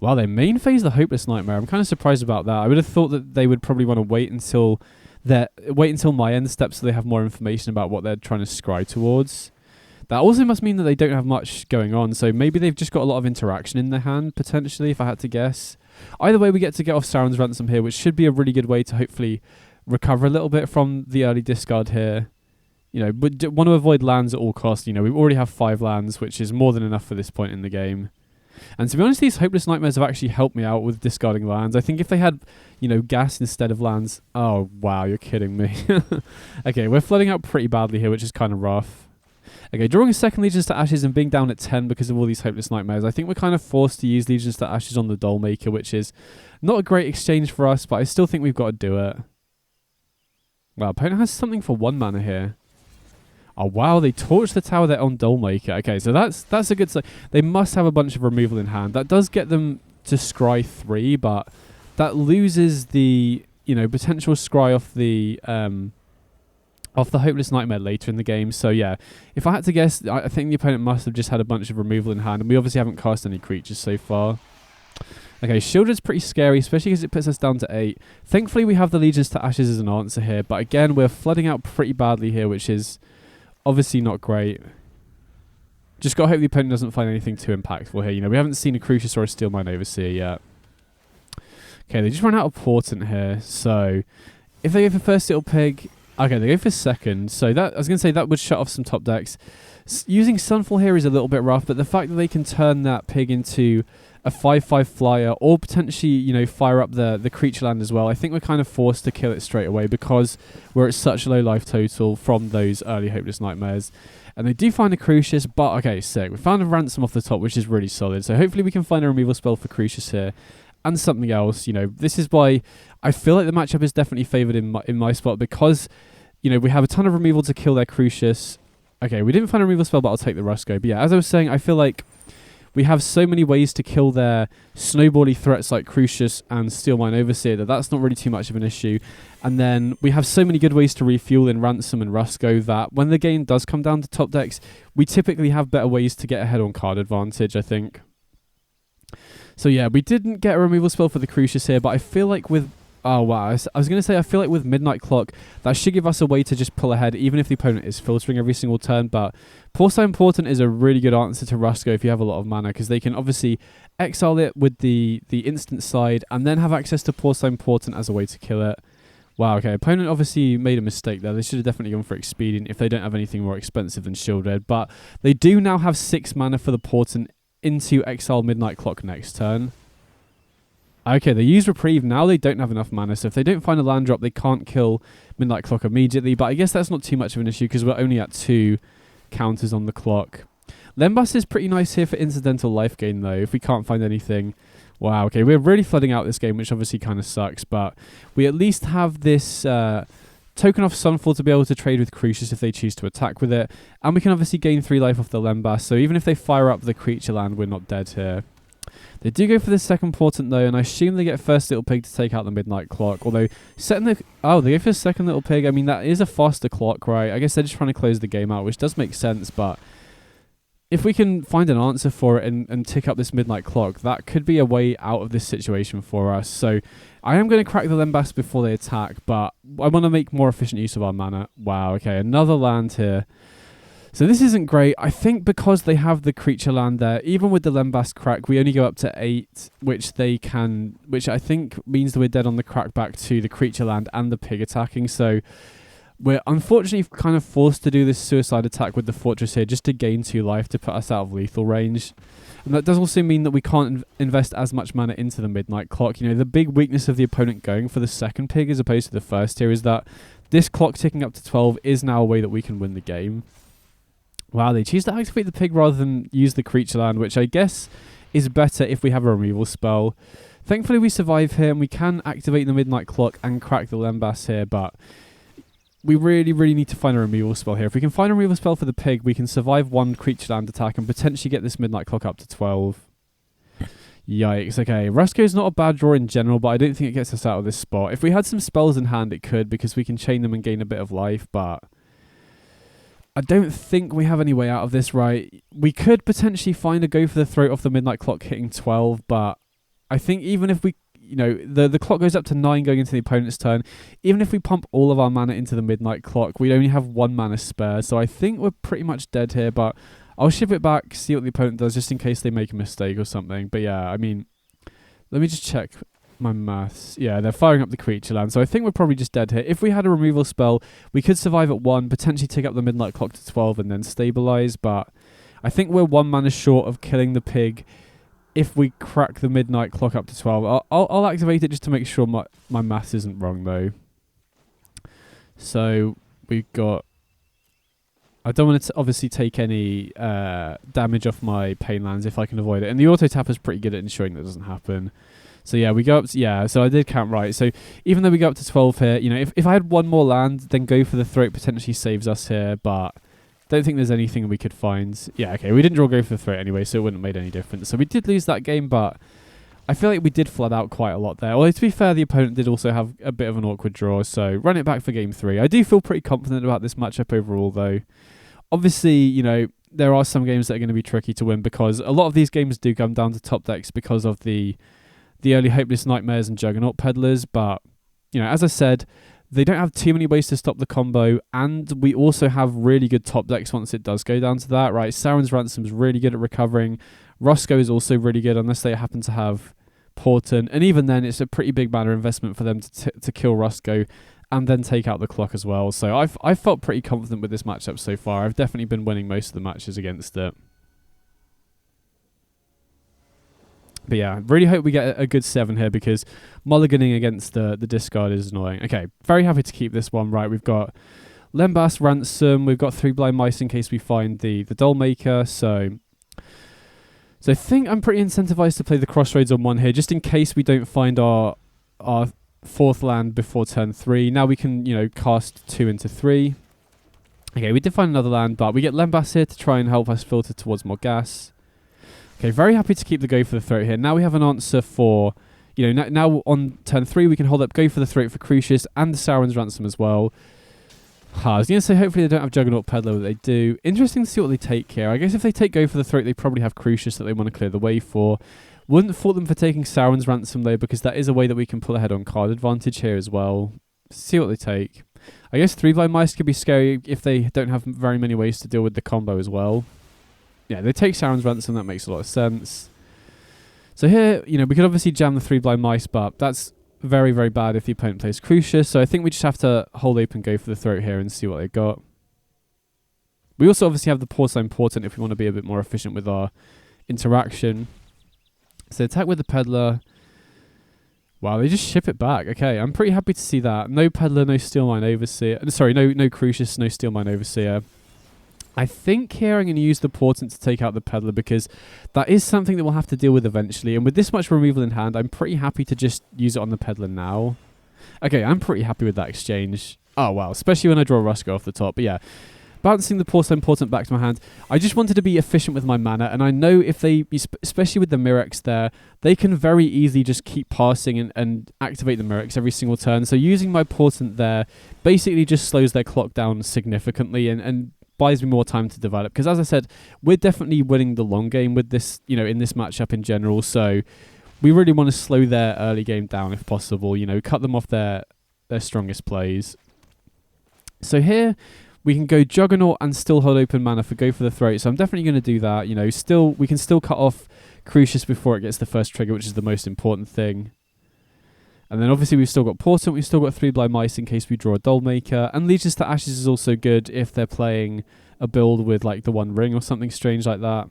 Wow, they main phase the Hopeless Nightmare. I'm kind of surprised about that. I would have thought that they would probably want to wait until my end step so they have more information about what they're trying to scry towards. That also must mean that they don't have much going on, so maybe they've just got a lot of interaction in their hand, potentially, if I had to guess. Either way, we get to get off Sauron's Ransom here, which should be a really good way to hopefully recover a little bit from the early discard here. But want to avoid lands at all costs. We already have 5 lands, which is more than enough for this point in the game. And to be honest, these Hopeless Nightmares have actually helped me out with discarding lands. I think if they had, gas instead of lands... Oh, wow, you're kidding me. Okay, we're flooding out pretty badly here, which is kind of rough. Okay, drawing a second Legions to Ashes and being down at 10 because of all these Hopeless Nightmares. I think we're kind of forced to use Legions to Ashes on the Dollmaker, which is not a great exchange for us, but I still think we've got to do it. Wow, opponent has something for 1 mana here. Oh, wow, they torched the tower there on Dollmaker. Okay, so that's a good sign. They must have a bunch of removal in hand. That does get them to scry 3, but that loses the, potential scry off the Hopeless Nightmare later in the game. So, yeah, if I had to guess, I think the opponent must have just had a bunch of removal in hand, and we obviously haven't cast any creatures so far. Okay, Shieldred's pretty scary, especially because it puts us down to 8. Thankfully, we have the Legions to Ashes as an answer here, but again, we're flooding out pretty badly here, which is... obviously not great. Just got to hope the opponent doesn't find anything too impactful here. We haven't seen a Crucius or a Steelmind Overseer yet. Okay, they just ran out of Portent here. So, if they go for first, it'll pig. Okay, they go for second. So, I was going to say that would shut off some top decks. Using Sunfall here is a little bit rough, but the fact that they can turn that pig into a 5/5 flyer, or potentially, you know, fire up the creature land as well, I think we're kind of forced to kill it straight away because we're at such a low life total from those early Hopeless Nightmares. And they do find a Crucius, but okay, sick. We found a Ransom off the top, which is really solid. So hopefully we can find a removal spell for Crucius here. And something else, you know, this is why I feel like the matchup is definitely favoured in my spot, because, you know, we have a ton of removal to kill their Crucius. Okay, we didn't find a removal spell, but I'll take the Rusco. But yeah, as I was saying, I feel like we have so many ways to kill their snowbally threats like Crucius and Steelmine Overseer that that's not really too much of an issue. And then we have so many good ways to refuel in Ransom and Rusco that when the game does come down to top decks, we typically have better ways to get ahead on card advantage, I think. So yeah, we didn't get a removal spell for the Crucius here, but I feel like with... Oh wow, I was going to say I feel like with Midnight Clock, that should give us a way to just pull ahead, even if the opponent is filtering every single turn. But Porcine Portent is a really good answer to Rusco if you have a lot of mana, because they can obviously exile it with the instant side, and then have access to Porcine Portent as a way to kill it. Wow, okay, opponent obviously made a mistake there. They should have definitely gone for Expedient if they don't have anything more expensive than Shield Red. But they do now have 6 mana for the Portent into exile Midnight Clock next turn. Okay, they use Reprieve. Now they don't have enough mana, so if they don't find a land drop, they can't kill Midnight Clock immediately. But I guess that's not too much of an issue because we're only at 2 counters on the clock. Lembas is pretty nice here for incidental life gain, though, if we can't find anything. Wow, okay, we're really flooding out this game, which obviously kind of sucks, but we at least have this token off Sunfall to be able to trade with Crucius if they choose to attack with it. And we can obviously gain 3 life off the Lembas, so even if they fire up the creature land, we're not dead here. They do go for the second Portent though, and I assume they get first Little Pig to take out the Midnight Clock. Although, setting the... Oh, they go for the second Little Pig. I mean, that is a faster clock, right? I guess they're just trying to close the game out, which does make sense, but... If we can find an answer for it and tick up this Midnight Clock, that could be a way out of this situation for us. So, I am going to crack the Lembas before they attack, but I want to make more efficient use of our mana. Wow, okay, another land here. So this isn't great. I think because they have the creature land there, even with the Lembas crack, we only go up to 8, which I think means that we're dead on the crack back to the creature land and the pig attacking. So we're unfortunately kind of forced to do this suicide attack with the fortress here just to gain 2 life to put us out of lethal range. And that does also mean that we can't invest as much mana into the Midnight Clock. You know, the big weakness of the opponent going for the second pig as opposed to the first here is that this clock ticking up to 12 is now a way that we can win the game. Wow, they choose to activate the pig rather than use the creature land, which I guess is better if we have a removal spell. Thankfully, we survive here, and we can activate the Midnight Clock and crack the Lembas here, but we really, really need to find a removal spell here. If we can find a removal spell for the pig, we can survive 1 creature land attack and potentially get this Midnight Clock up to 12. Yikes, okay. Rusco's not a bad draw in general, but I don't think it gets us out of this spot. If we had some spells in hand, it could, because we can chain them and gain a bit of life, but... I don't think we have any way out of this, right? We could potentially find a go for the throat off the Midnight Clock hitting 12, but I think even if we, you know, the clock goes up to 9 going into the opponent's turn, even if we pump all of our mana into the Midnight Clock, we'd only have 1 mana spare, so I think we're pretty much dead here, but I'll ship it back, see what the opponent does, just in case they make a mistake or something. But yeah, I mean, let me just check my maths. Yeah, they're firing up the creature land, so I think we're probably just dead here. If we had a removal spell, we could survive at 1, potentially take up the Midnight Clock to 12 and then stabilize, but I think we're 1 mana short of killing the pig if we crack the Midnight Clock up to 12. I'll activate it just to make sure my maths isn't wrong though. So we've got... I don't want to obviously take any damage off my pain lands if I can avoid it, and the auto tapper's pretty good at ensuring that doesn't happen. So yeah, we go up to, yeah, so I did count right. So even though we go up to 12 here, you know, if I had 1 more land, then go for the throat potentially saves us here, but don't think there's anything we could find. Yeah, okay, we didn't draw go for the throat anyway, so it wouldn't have made any difference. So we did lose that game, but I feel like we did flood out quite a lot there. Although to be fair, the opponent did also have a bit of an awkward draw, so run it back for game 3. I do feel pretty confident about this matchup overall though. Obviously, you know, there are some games that are going to be tricky to win because a lot of these games do come down to top decks because of the early Hopeless Nightmares and Juggernaut Peddlers, but, you know, as I said, they don't have too many ways to stop the combo, and we also have really good top decks once it does go down to that, right? Sauron's Ransom's really good at recovering. Rusco is also really good unless they happen to have Portent, and even then, it's a pretty big mana investment for them to kill Rusco and then take out the clock as well. So I've felt pretty confident with this matchup so far. I've definitely been winning most of the matches against it. But yeah, really hope we get a good 7 here, because mulliganing against the discard is annoying. Okay, very happy to keep this one. Right, we've got Lembas, Ransom, we've got 3 Blind Mice in case we find the Dollmaker, so I think I'm pretty incentivized to play the Crossroads on 1 here, just in case we don't find our 4th land before turn 3. Now we can, cast 2 into 3. Okay, we did find another land, but we get Lembas here to try and help us filter towards more gas. Okay, very happy to keep the Go for the Throat here. Now we have an answer for, now on turn 3 we can hold up Go for the Throat for Crucius and the Sauron's Ransom as well. I was going to say hopefully they don't have Juggernaut Peddler, but they do. Interesting to see what they take here. I guess if they take Go for the Throat, they probably have Crucius that they want to clear the way for. Wouldn't fault them for taking Sauron's Ransom though, because that is a way that we can pull ahead on card advantage here as well. See what they take. I guess 3 Blind Mice could be scary if they don't have very many ways to deal with the combo as well. Yeah, they take Sauron's Ransom, that makes a lot of sense. So here, we could obviously jam the 3 Blind Mice, but that's very, very bad if the opponent plays Crucius. So I think we just have to hold open Go for the Throat here and see what they got. We also obviously have the Porcelain Portent if we want to be a bit more efficient with our interaction. So attack with the Peddler. Wow, they just ship it back. Okay, I'm pretty happy to see that. No Peddler, no Steelmine Overseer. Sorry, no Crucius, no Steelmine Overseer. I think here I'm going to use the Portent to take out the Peddler, because that is something that we'll have to deal with eventually. And with this much removal in hand, I'm pretty happy to just use it on the Peddler now. Okay, I'm pretty happy with that exchange. Oh, wow, especially when I draw Rusko off the top. But yeah, bouncing the Porcelain Portent back to my hand. I just wanted to be efficient with my mana, and I know if they, especially with the Mirrex there, they can very easily just keep passing and activate the Mirrex every single turn. So using my Portent there basically just slows their clock down significantly and buys me more time to develop, because as I said, we're definitely winning the long game with this, in this matchup in general, so we really want to slow their early game down if possible, cut them off their strongest plays. So here we can go Juggernaut and still hold open mana for Go for the Throat, so I'm definitely going to do that. We can still cut off Crucius before it gets the first trigger, which is the most important thing. And then obviously we've still got Portent, we've still got 3 Blind Mice in case we draw a Dollmaker, and Legions to Ashes is also good if they're playing a build with like the 1 ring or something strange like that.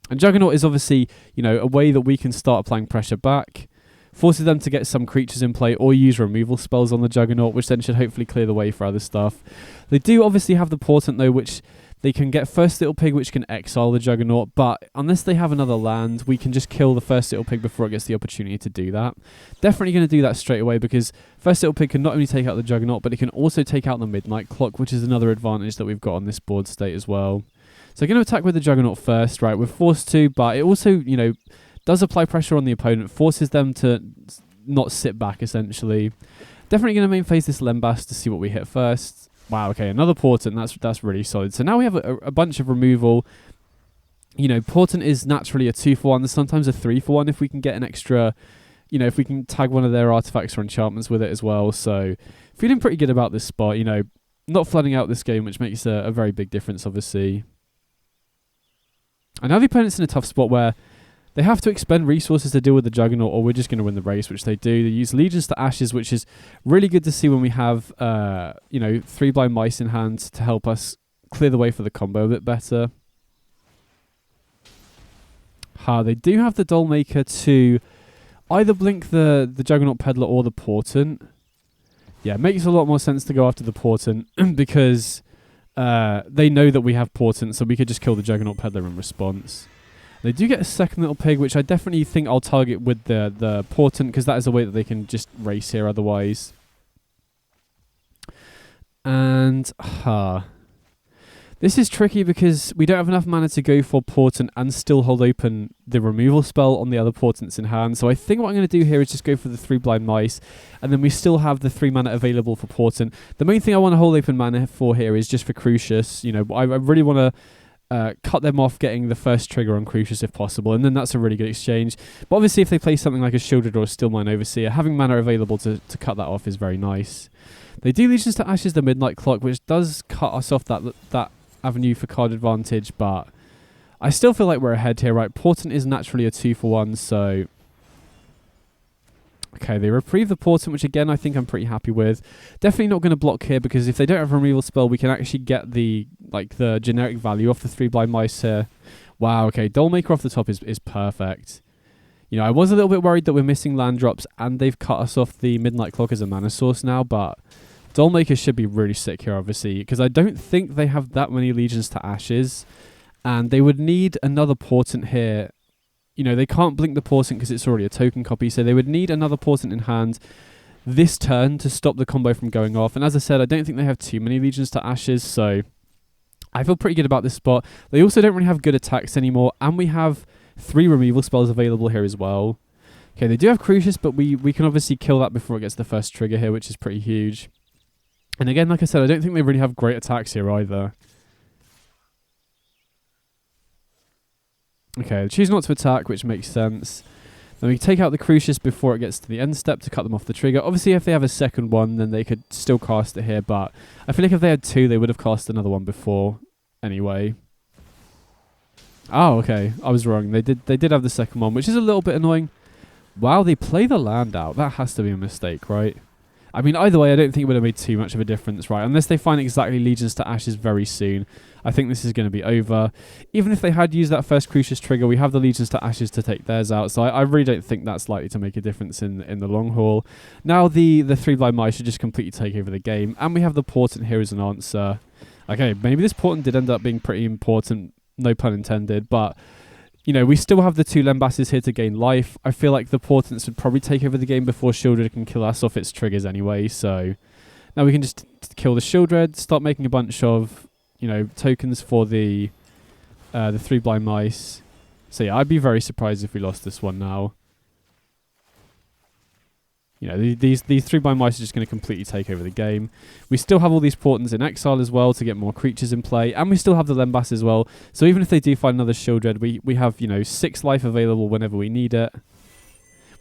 And Juggernaut is obviously, a way that we can start applying pressure back, forces them to get some creatures in play or use removal spells on the Juggernaut, which then should hopefully clear the way for other stuff. They do obviously have the Portent though, which they can get First Little Pig, which can exile the Juggernaut, but unless they have another land, we can just kill the First Little Pig before it gets the opportunity to do that. Definitely going to do that straight away, because First Little Pig can not only take out the Juggernaut, but it can also take out the Midnight Clock, which is another advantage that we've got on this board state as well. So going to attack with the Juggernaut first, right? We're forced to, but it also, does apply pressure on the opponent, forces them to not sit back, essentially. Definitely going to main phase this Lembas to see what we hit first. Wow, okay, another Portent, that's really solid. So now we have a bunch of removal. Portent is naturally a 2-for-1, sometimes a 3-for-1 if we can get an extra, if we can tag one of their artifacts or enchantments with it as well. So feeling pretty good about this spot, not flooding out this game, which makes a very big difference, obviously. And now the opponent's in a tough spot where they have to expend resources to deal with the Juggernaut, or we're just going to win the race, which they do. They use Legions to Ashes, which is really good to see when we have, 3 Blind Mice in hand to help us clear the way for the combo a bit better. They do have the Dollmaker to either blink the Juggernaut Peddler or the Portent. Yeah, it makes a lot more sense to go after the Portent because they know that we have Portent, so we could just kill the Juggernaut Peddler in response. They do get a second Little Pig, which I definitely think I'll target with the Portent, because that is a way that they can just race here otherwise. And this is tricky because we don't have enough mana to go for Portent and still hold open the removal spell on the other Portents in hand. So I think what I'm going to do here is just go for the 3 Blind Mice, and then we still have the 3 mana available for Portent. The main thing I want to hold open mana for here is just for Crucius. I really want to cut them off getting the first trigger on Crucius if possible, and then that's a really good exchange. But obviously if they play something like a Shielded or a Steelmine Overseer, having mana available to cut that off is very nice. They do Legions to Ashes the Midnight Clock, which does cut us off that avenue for card advantage, but I still feel like we're ahead here, right? Portent is naturally a 2-for-1, so okay, they reprieve the Portent, which again I think I'm pretty happy with. Definitely not going to block here, because if they don't have a removal spell, we can actually get the generic value off the 3 Blind Mice here, Wow, okay, Dollmaker off the top is perfect. You know, I was a little bit worried that we're missing land drops and they've cut us off the Midnight Clock as a mana source now, but Dollmaker should be really sick here, obviously, because I don't think they have that many Legions to Ashes, and they would need another Portent here. You know, they can't blink the Portent because it's already a token copy, so they would need another Portent in hand this turn to stop the combo from going off. And as I said, I don't think they have too many Legions to Ashes, so I feel pretty good about this spot. They also don't really have good attacks anymore, and we have 3 removal spells available here as well. Okay, they do have Crucius, but we can obviously kill that before it gets the first trigger here, which is pretty huge. And again, like I said, I don't think they really have great attacks here either. Okay, they choose not to attack, which makes sense. Then we take out the Crucius before it gets to the end step to cut them off the trigger. Obviously, if they have a second one, then they could still cast it here, but I feel like if they had 2, they would have cast another one before anyway. Oh, okay. I was wrong. They did have the second one, which is a little bit annoying. Wow, they play the land out. That has to be a mistake, right? I mean, either way, I don't think it would have made too much of a difference, right? Unless they find exactly Legions to Ashes very soon. I think this is going to be over. Even if they had used that first Crucius trigger, we have the Legions to Ashes to take theirs out. So I really don't think that's likely to make a difference in the long haul. Now the 3 blind mice should just completely take over the game. And we have the Portent here as an answer. Okay, maybe this Portent did end up being pretty important. No pun intended, but you know, we still have the 2 Lembasses here to gain life. I feel like the Portents would probably take over the game before Shieldred can kill us off its triggers anyway, so now we can just kill the Shieldred, start making a bunch of, you know, tokens for the 3 blind mice. So yeah, I'd be very surprised if we lost this one now. You know, these 3 blind mice are just going to completely take over the game. We still have all these Portents in exile as well to get more creatures in play, and we still have the Lembass as well. So even if they do find another Shieldred, we have, you know, 6 life available whenever we need it.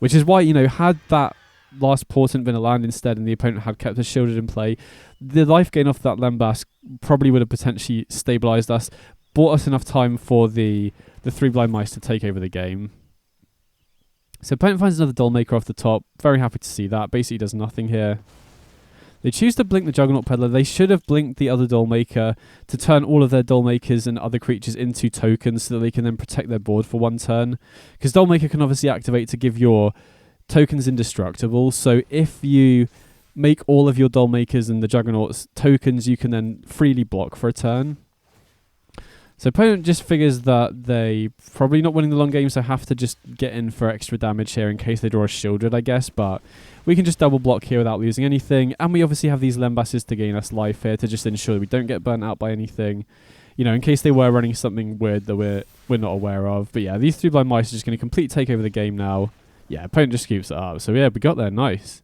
Which is why, you know, had that last Portent been a land instead and the opponent had kept a Shieldred in play, the life gain off that Lembass probably would have potentially stabilized us, bought us enough time for the 3 blind mice to take over the game. So opponent finds another Dollmaker off the top. Very happy to see that. Basically does nothing here. They choose to blink the Juggernaut Peddler. They should have blinked the other Dollmaker to turn all of their Dollmakers and other creatures into tokens so that they can then protect their board for 1 turn. Because Dollmaker can obviously activate to give your tokens indestructible. So if you make all of your Dollmakers and the Juggernauts tokens, you can then freely block for a turn. So opponent just figures that they probably not winning the long game, so have to just get in for extra damage here in case they draw a Shieldred, I guess. But we can just double block here without losing anything. And we obviously have these Lembasses to gain us life here to just ensure we don't get burnt out by anything. You know, in case they were running something weird that we're not aware of. But yeah, these 3 blind mice are just going to completely take over the game now. Yeah, opponent just keeps it up. So yeah, we got there. Nice.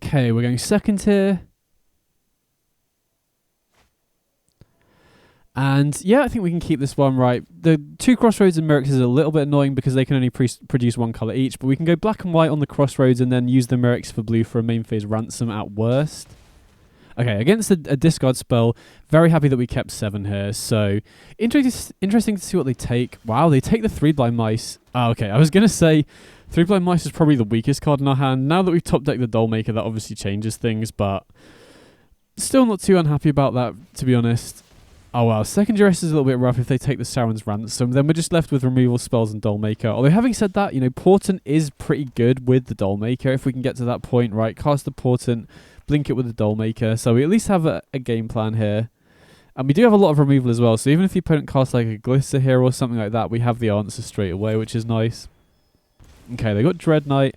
Okay, we're going second here. And yeah, I think we can keep this one right. The 2 Crossroads and Myrics is a little bit annoying because they can only produce 1 colour each, but we can go black and white on the Crossroads and then use the Myrics for blue for a main phase ransom at worst. Okay, against a discard spell, very happy that we kept 7 here. So, interesting to see what they take. Wow, they take the 3 blind mice. Oh, okay, I was going to say 3 blind mice is probably the weakest card in our hand. Now that we've top decked the Dollmaker, that obviously changes things, but still not too unhappy about that, to be honest. Oh wow, second duress is a little bit rough if they take the Sauron's Ransom. Then we're just left with removal spells and Dollmaker. Although having said that, you know, Portent is pretty good with the Dollmaker if we can get to that point, right? Cast the Portent, blink it with the Dollmaker. So we at least have a game plan here. And we do have a lot of removal as well. So even if the opponent casts like a Glister here or something like that, we have the answer straight away, which is nice. Okay, they got Dread Knight.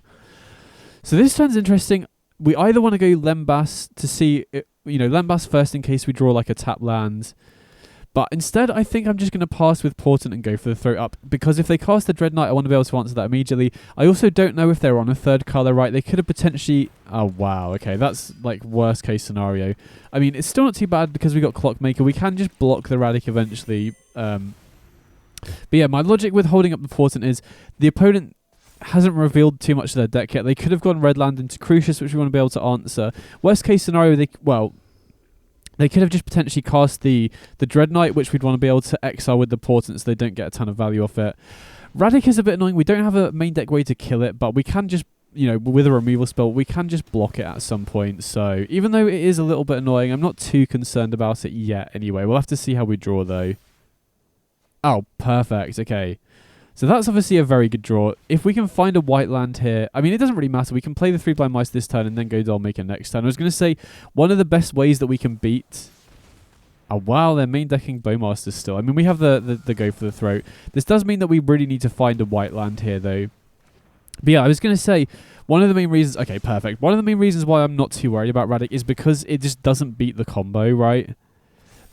So this turn's interesting. We either want to go Lembass to see, you know, Lembass first in case we draw like a tap land. But instead, I think I'm just going to pass with Portent and go for the throat up. Because if they cast the Dread Knight, I want to be able to answer that immediately. I also don't know if they're on a 3rd colour, right? They could have potentially... Oh, wow. Okay, that's like worst case scenario. I mean, it's still not too bad because we got Clockmaker. We can just block the Radic eventually. But yeah, my logic with holding up the Portent is the opponent hasn't revealed too much of their deck yet. They could have gone red land into Crucius, which we want to be able to answer. Worst case scenario, They could have just potentially cast the Dread Knight, which we'd want to be able to exile with the Portent so they don't get a ton of value off it. Radic is a bit annoying. We don't have a main deck way to kill it, but we can just, you know, with a removal spell, we can just block it at some point. So even though it is a little bit annoying, I'm not too concerned about it yet anyway. We'll have to see how we draw though. Oh, perfect. Okay. So that's obviously a very good draw. If we can find a white land here, I mean, it doesn't really matter. We can play the 3 Blind Mice this turn and then go Dollmaker next turn. I was going to say, one of the best ways that we can beat... Oh, wow, they're main decking Bowmasters still. I mean, we have the go for the throat. This does mean that we really need to find a white land here, though. But yeah, I was going to say, one of the main reasons... Okay, perfect. One of the main reasons why I'm not too worried about Radic is because it just doesn't beat the combo, right?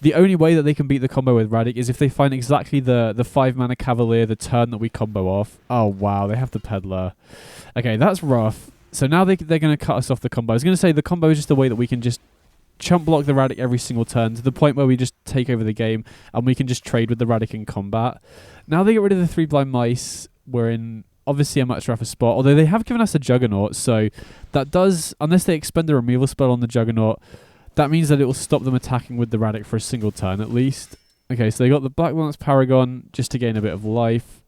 The only way that they can beat the combo with Radic is if they find exactly the 5-mana Cavalier the turn that we combo off. Oh, wow, they have the Peddler. Okay, that's rough. So now they're going to cut us off the combo. I was going to say the combo is just a way that we can just chump block the Radic every single turn to the point where we just take over the game and we can just trade with the Radic in combat. Now they get rid of the 3 Blind Mice. We're in obviously a much rougher spot, although they have given us a Juggernaut, so that does, unless they expend a removal spell on the Juggernaut, that means that it will stop them attacking with the Radic for a single turn at least. Okay, so they got the Black Lance Paragon just to gain a bit of life.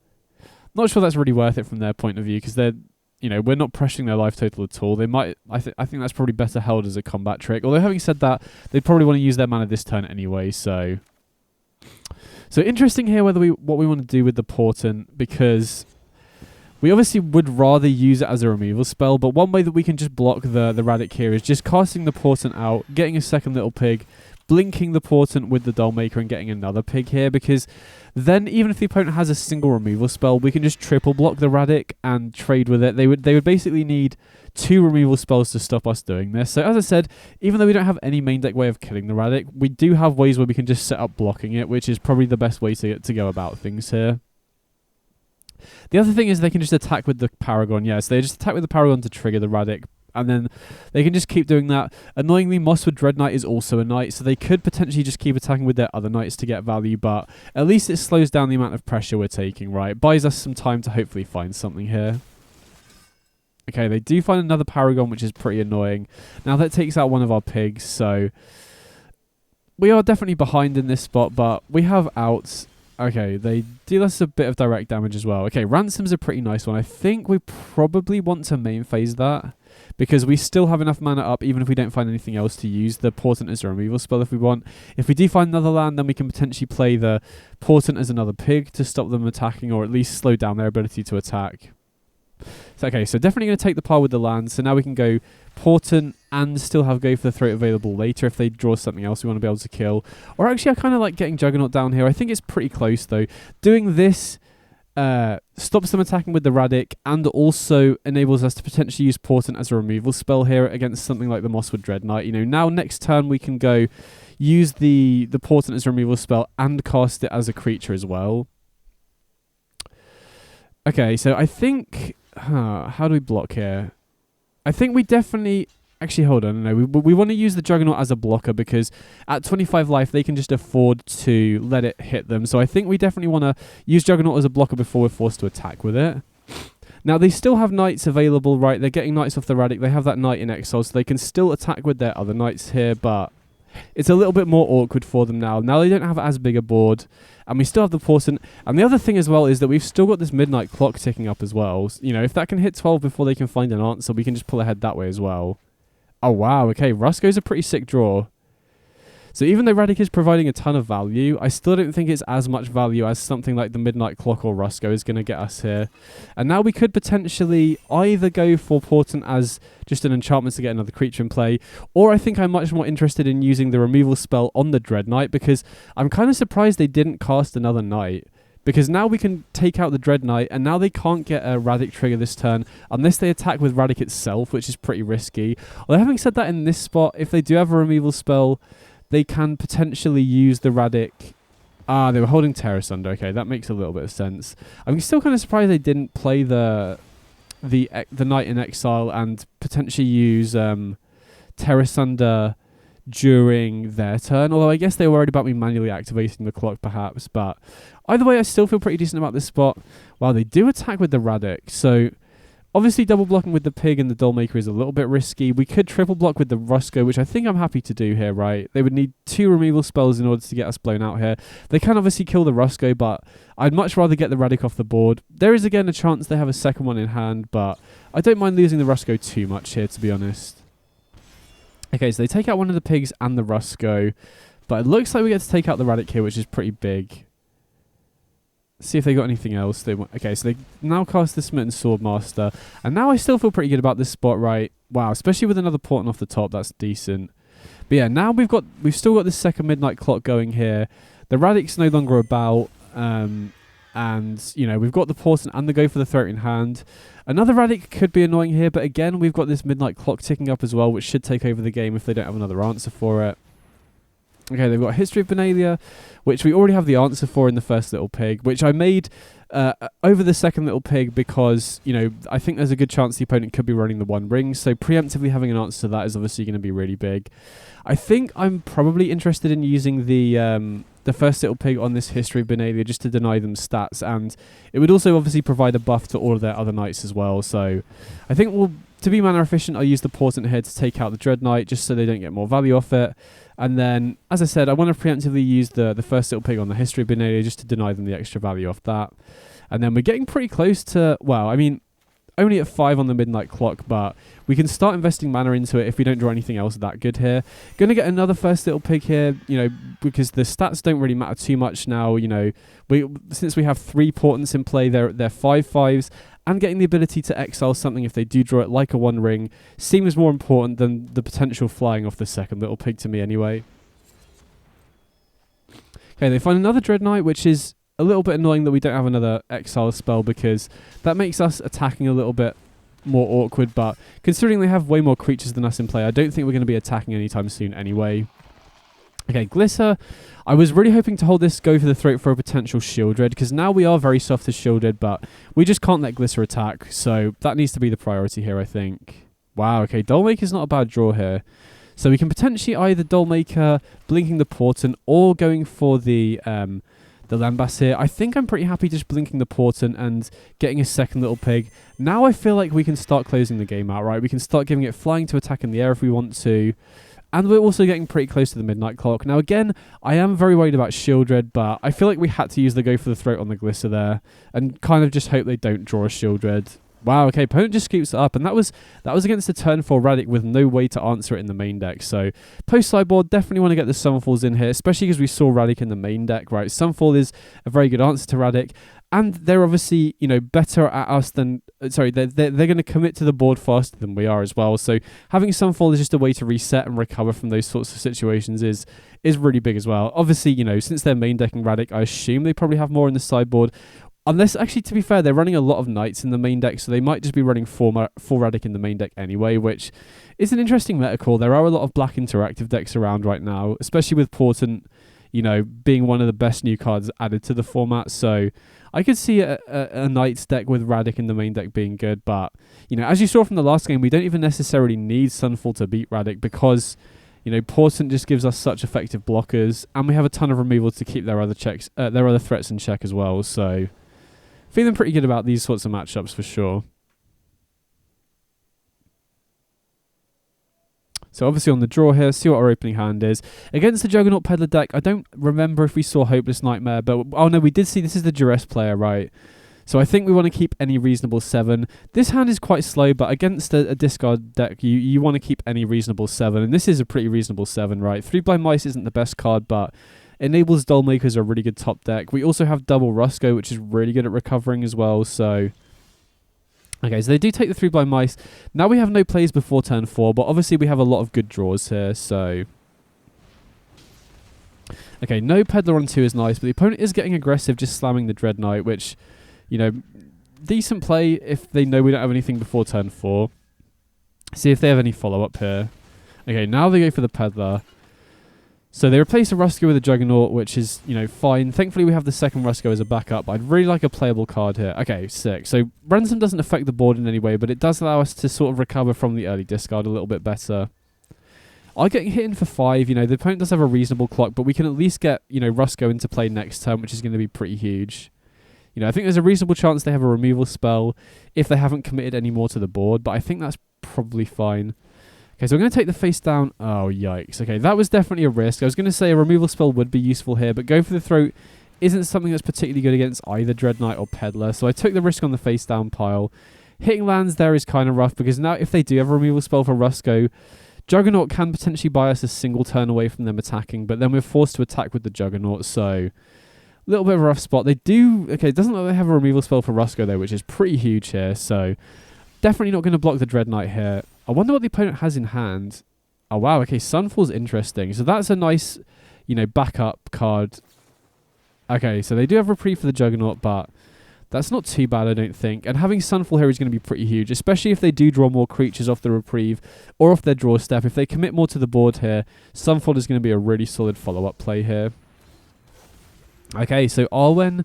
Not sure that's really worth it from their point of view because they're, you know, we're not pressuring their life total at all. They might, I think that's probably better held as a combat trick. Although having said that, they'd probably want to use their mana this turn anyway. So interesting here what we want to do with the Portent, because we obviously would rather use it as a removal spell, but one way that we can just block the Radic here is just casting the Portent out, getting a second little pig, blinking the Portent with the Dollmaker and getting another pig here, because then even if the opponent has a single removal spell, we can just triple block the Radic and trade with it. They would basically need 2 removal spells to stop us doing this. So as I said, even though we don't have any main deck way of killing the Radic, we do have ways where we can just set up blocking it, which is probably the best way to go about things here. The other thing is they can just attack with the Paragon. Yes, they just attack with the Paragon to trigger the Radic, and then they can just keep doing that. Annoyingly, Mosswood Dread Knight is also a knight, so they could potentially just keep attacking with their other knights to get value, but at least it slows down the amount of pressure we're taking, right? Buys us some time to hopefully find something here. Okay, they do find another Paragon, which is pretty annoying. Now that takes out one of our pigs, so we are definitely behind in this spot, but we have outs. Okay, they deal us a bit of direct damage as well. Okay, Ransom's a pretty nice one. I think we probably want to main phase that, because we still have enough mana up even if we don't find anything else to use the Portent as a removal spell if we want. If we do find another land, then we can potentially play the Portent as another pig to stop them attacking, or at least slow down their ability to attack. So, okay, so definitely going to take the pile with the land. So now we can go Portent and still have Go for the Throat available later if they draw something else we want to be able to kill. Or actually, I kind of like getting Juggernaut down here. I think it's pretty close, though. Doing this stops them attacking with the Radic and also enables us to potentially use Portent as a removal spell here against something like the Mosswood Dread Knight. You know, now next turn we can go use the Portent as a removal spell and cast it as a creature as well. Okay, so I think... how do we block here? I think we definitely... Actually, hold on. No, we want to use the Juggernaut as a blocker because at 25 life, they can just afford to let it hit them. So I think we definitely want to use Juggernaut as a blocker before we're forced to attack with it. Now, they still have knights available, right? They're getting knights off the Radic. They have that knight in exile, so they can still attack with their other knights here, but it's a little bit more awkward for them now. Now they don't have as big a board, and we still have the Portent. And the other thing as well is that we've still got this midnight clock ticking up as well. You know, if that can hit 12 before they can find an answer, we can just pull ahead that way as well. Oh, wow. Okay, Rusko's a pretty sick draw. So even though Radic is providing a ton of value, I still don't think it's as much value as something like the Midnight Clock or Rusko is going to get us here. And now we could potentially either go for Portent as just an enchantment to get another creature in play, or I think I'm much more interested in using the removal spell on the Dread Knight, because I'm kind of surprised they didn't cast another Knight. Because now we can take out the Dread Knight, and now they can't get a Radic trigger this turn unless they attack with Radic itself, which is pretty risky. Although having said that, in this spot, if they do have a removal spell, they can potentially use the Radic. Ah, they were holding Terror Sunder. Okay, that makes a little bit of sense. I'm still kind of surprised they didn't play the Knight in Exile and potentially use Terror Sunder during their turn. Although I guess they were worried about me manually activating the clock, perhaps. But either way, I still feel pretty decent about this spot. Wow, they do attack with the Radic. So Obviously, double blocking with the Pig and the Dollmaker is a little bit risky. We could triple block with the Rusco, which I think I'm happy to do here, right? They would need 2 removal spells in order to get us blown out here. They can obviously kill the Rusco, but I'd much rather get the Radic off the board. There is, again, a chance they have a second one in hand, but I don't mind losing the Rusco too much here, to be honest. Okay, so they take out one of the Pigs and the Rusco, but it looks like we get to take out the Radic here, which is pretty big. See if they got anything else. Okay, so they now cast the Smitten Swordmaster, and now I still feel pretty good about this spot, right? Wow, especially with another Portent off the top, that's decent. But yeah, now we've still got this second Midnight Clock going here. The Radic's no longer about, and you know we've got the Portent and the Go for the Throat in hand. Another Radic could be annoying here, but again we've got this Midnight Clock ticking up as well, which should take over the game if they don't have another answer for it. Okay, they've got History of Benalia, which we already have the answer for in the first Little Pig, which I made over the second Little Pig because, you know, I think there's a good chance the opponent could be running the One Ring, so preemptively having an answer to that is obviously going to be really big. I think I'm probably interested in using the first Little Pig on this History of Benalia just to deny them stats, and it would also obviously provide a buff to all of their other knights as well, so I think to be mana efficient, I'll use the Portent here to take out the Dread Knight just so they don't get more value off it. And then, as I said, I want to preemptively use the first Little Pig on the History of Benalia just to deny them the extra value off that. And then we're getting pretty close to, well, I mean, only at 5 on the Midnight Clock, but we can start investing mana into it if we don't draw anything else that good here. Going to get another first Little Pig here, you know, because the stats don't really matter too much now, you know. Since we have 3 Portents in play, they're 5/5s. And getting the ability to exile something if they do draw it, like a One Ring, seems more important than the potential flying off the second Little Pig to me anyway. Okay, they find another Dread Knight, which is a little bit annoying that we don't have another exile spell because that makes us attacking a little bit more awkward, but considering they have way more creatures than us in play, I don't think we're going to be attacking anytime soon anyway. Okay, Glitter. I was really hoping to hold this Go for the Throat for a potential Shieldred, because now we are very soft as Shieldred, but we just can't let Glitter attack, so that needs to be the priority here, I think. Wow, okay, Dollmaker's not a bad draw here. So we can potentially either Dollmaker, blinking the Portent, or going for the Lambas here. I think I'm pretty happy just blinking the Portent and getting a second Little Pig. Now I feel like we can start closing the game out, right? We can start giving it flying to attack in the air if we want to. And we're also getting pretty close to the Midnight Clock. Now again, I am very worried about Shieldred, but I feel like we had to use the Go for the Throat on the Glitter there. And kind of just hope they don't draw a Shieldred. Wow, okay, opponent just scoops it up. And that was against a turn 4 Radic with no way to answer it in the main deck. So post-sideboard, definitely want to get the Sunfalls in here, especially because we saw Radic in the main deck, right? Sunfall is a very good answer to Radic. And they're obviously, you know, better at us than... Sorry, they're going to commit to the board faster than we are as well. So having Sunfall is just a way to reset and recover from those sorts of situations is really big as well. Obviously, you know, since they're main decking Radic, I assume they probably have more in the sideboard. Unless, actually, to be fair, they're running a lot of knights in the main deck, so they might just be running 4 Radic in the main deck anyway, which is an interesting meta call. There are a lot of black interactive decks around right now, especially with Portent, you know, being one of the best new cards added to the format. So I could see a Knights deck with Radic in the main deck being good, but, you know, as you saw from the last game, we don't even necessarily need Sunfall to beat Radic because, you know, Portent just gives us such effective blockers, and we have a ton of removal to keep their other threats in check as well. So feeling pretty good about these sorts of matchups for sure. So obviously on the draw here, see what our opening hand is. Against the Juggernaut Peddler deck, I don't remember if we saw Hopeless Nightmare, but oh no, we did see this is the Duress player, right? So I think we want to keep any reasonable 7. This hand is quite slow, but against a discard deck, you want to keep any reasonable 7, and this is a pretty reasonable 7, right? 3 Blind Mice isn't the best card, but enables Dollmaker as a really good top deck. We also have double Rusco, which is really good at recovering as well, so... Okay, so they do take the 3 Blind Mice. Now we have no plays before turn 4, but obviously we have a lot of good draws here, so... Okay, no Peddler on 2 is nice, but the opponent is getting aggressive, just slamming the Dread Knight, which, you know, decent play if they know we don't have anything before turn 4. See if they have any follow-up here. Okay, now they go for the Peddler. So they replace a Rusco with a Juggernaut, which is, you know, fine. Thankfully, we have the second Rusco as a backup. I'd really like a playable card here. Okay, sick. So Ransom doesn't affect the board in any way, but it does allow us to sort of recover from the early discard a little bit better. I'm getting hit in for 5. You know, the opponent does have a reasonable clock, but we can at least get, you know, Rusco into play next turn, which is going to be pretty huge. You know, I think there's a reasonable chance they have a removal spell if they haven't committed any more to the board, but I think that's probably fine. Okay, so we're going to take the face down. Oh, yikes. Okay, that was definitely a risk. I was going to say a removal spell would be useful here, but going for the throat isn't something that's particularly good against either Dread Knight or Peddler, so I took the risk on the face down pile. Hitting lands there is kind of rough, because now if they do have a removal spell for Rusko, Juggernaut can potentially buy us a single turn away from them attacking, but then we're forced to attack with the Juggernaut, so a little bit of a rough spot. They do... Okay, it doesn't look like they have a removal spell for Rusko, though, which is pretty huge here, so definitely not going to block the Dread Knight here. I wonder what the opponent has in hand. Oh, wow, okay, Sunfall's interesting. So that's a nice, you know, backup card. Okay, so they do have reprieve for the Juggernaut, but that's not too bad, I don't think. And having Sunfall here is going to be pretty huge, especially if they do draw more creatures off the reprieve or off their draw step. If they commit more to the board here, Sunfall is going to be a really solid follow-up play here. Okay, so Arwen,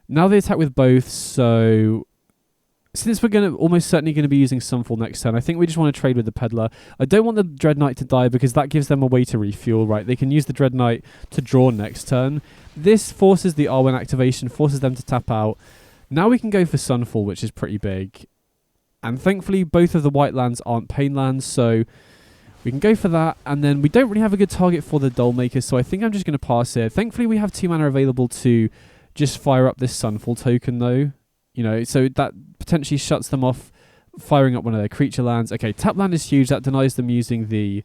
now they attack with both, so since we're almost certainly going to be using Sunfall next turn, I think we just want to trade with the Peddler. I don't want the Dread Knight to die because that gives them a way to refuel, right? They can use the Dread Knight to draw next turn. This forces the Arwen activation, forces them to tap out. Now we can go for Sunfall, which is pretty big. And thankfully, both of the white lands aren't pain lands, so we can go for that. And then we don't really have a good target for the Dollmaker, so I think I'm just going to pass here. Thankfully, we have 2 mana available to just fire up this Sunfall token, though. You know, so that potentially shuts them off firing up one of their creature lands. Okay, tap land is huge. That denies them using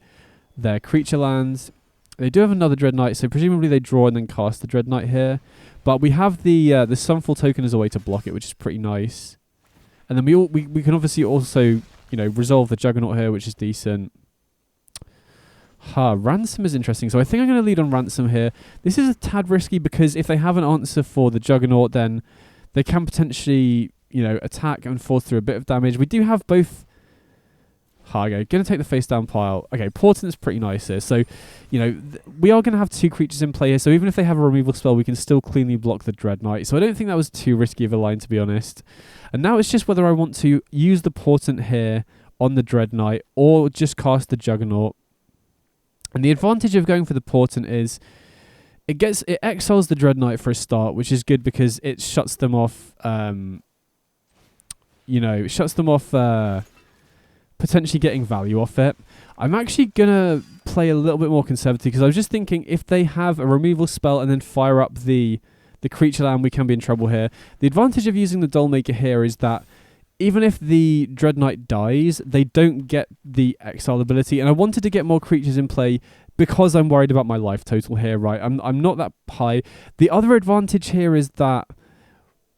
their creature lands. They do have another Dread Knight, so presumably they draw and then cast the Dread Knight here. But we have the Sunfall token as a way to block it, which is pretty nice. And then we can obviously also, you know, resolve the Juggernaut here, which is decent. Ransom is interesting. So I think I'm going to lead on Ransom here. This is a tad risky because if they have an answer for the Juggernaut, then they can potentially, you know, attack and force through a bit of damage. We do have both. Okay, going to take the face down pile. Okay, Portent's pretty nice here. So, you know, we are going to have 2 creatures in play here. So even if they have a removal spell, we can still cleanly block the Dread Knight. So I don't think that was too risky of a line, to be honest. And now it's just whether I want to use the Portent here on the Dread Knight or just cast the Juggernaut. And the advantage of going for the Portent is it exiles the Dread Knight for a start, which is good because it shuts them off. You know, it shuts them off. Potentially getting value off it. I'm actually going to play a little bit more conservative because I was just thinking if they have a removal spell and then fire up the creature land, we can be in trouble here. The advantage of using the Dollmaker here is that even if the Dread Knight dies, they don't get the exile ability. And I wanted to get more creatures in play because I'm worried about my life total here, right? I'm not that high. The other advantage here is that,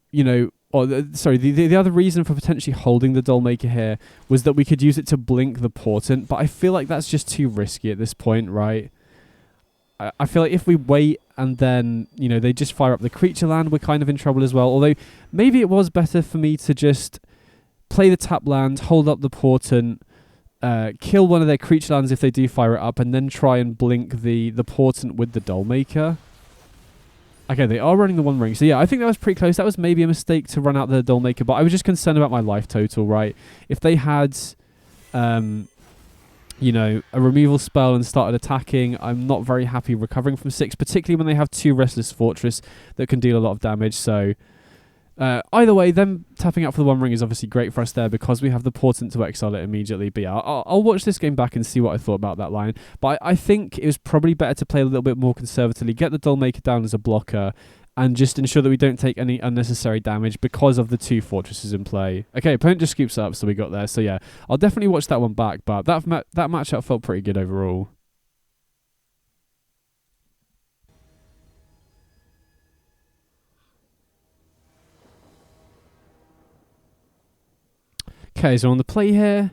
you know, the other reason for potentially holding the Dollmaker here was that we could use it to blink the Portent, but I feel like that's just too risky at this point, right? I feel like if we wait and then, you know, they just fire up the creature land, we're kind of in trouble as well. Although, maybe it was better for me to just play the tap land, hold up the Portent, kill one of their creature lands if they do fire it up, and then try and blink the Portent with the Dollmaker. Okay, they are running the One Ring. So yeah, I think that was pretty close. That was maybe a mistake to run out the Dollmaker, but I was just concerned about my life total, right? If they had, you know, a removal spell and started attacking, I'm not very happy recovering from 6, particularly when they have 2 Restless Fortress that can deal a lot of damage. So either way, them tapping out for the One Ring is obviously great for us there because we have the Portent to exile it immediately. But yeah, I'll watch this game back and see what I thought about that line. But I think it was probably better to play a little bit more conservatively, get the Dollmaker down as a blocker, and just ensure that we don't take any unnecessary damage because of the 2 fortresses in play. Okay, opponent just scoops up, so we got there. So yeah, I'll definitely watch that one back, but that matchup felt pretty good overall. Okay, so on the play here,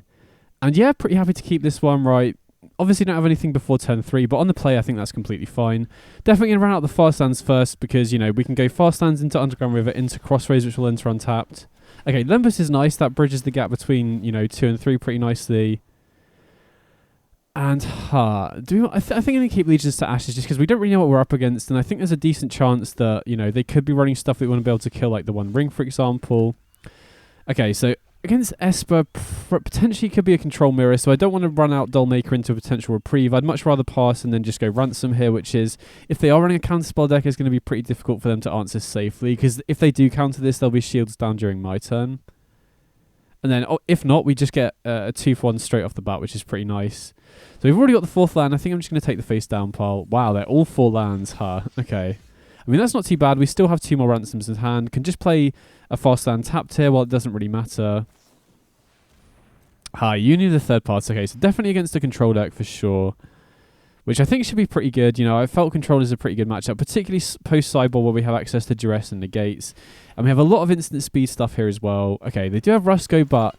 and yeah, pretty happy to keep this one, right? Obviously don't have anything before turn 3, but on the play I think that's completely fine. Definitely going to run out the fast lands first because, you know, we can go fast lands into Underground River, into Crossroads, which will enter untapped. Okay, Lembus is nice. That bridges the gap between, you know, 2 and 3 pretty nicely. And I think I'm going to keep Legions to Ashes just because we don't really know what we're up against, and I think there's a decent chance that, you know, they could be running stuff that we want to be able to kill, like the One Ring, for example. Okay, so Against Esper, potentially could be a control mirror, so I don't want to run out Dollmaker into a potential reprieve. I'd much rather pass and then just go Ransom here, which is, if they are running a counterspell deck, it's going to be pretty difficult for them to answer safely, because if they do counter this, there'll be shields down during my turn. And then, if not, we just get a 2-for-1 straight off the bat, which is pretty nice. So we've already got the 4th land. I think I'm just going to take the face down pile. Wow, they're all 4 lands, huh? Okay. I mean, that's not too bad. We still have 2 more Ransoms in hand. Can just play a fast land tapped here. Well, it doesn't really matter. You need the 3rd part. Okay, so definitely against a control deck for sure, which I think should be pretty good. You know, I felt control is a pretty good matchup, particularly post-sideboard where we have access to duress and negates. And we have a lot of instant speed stuff here as well. Okay, they do have Rusko, but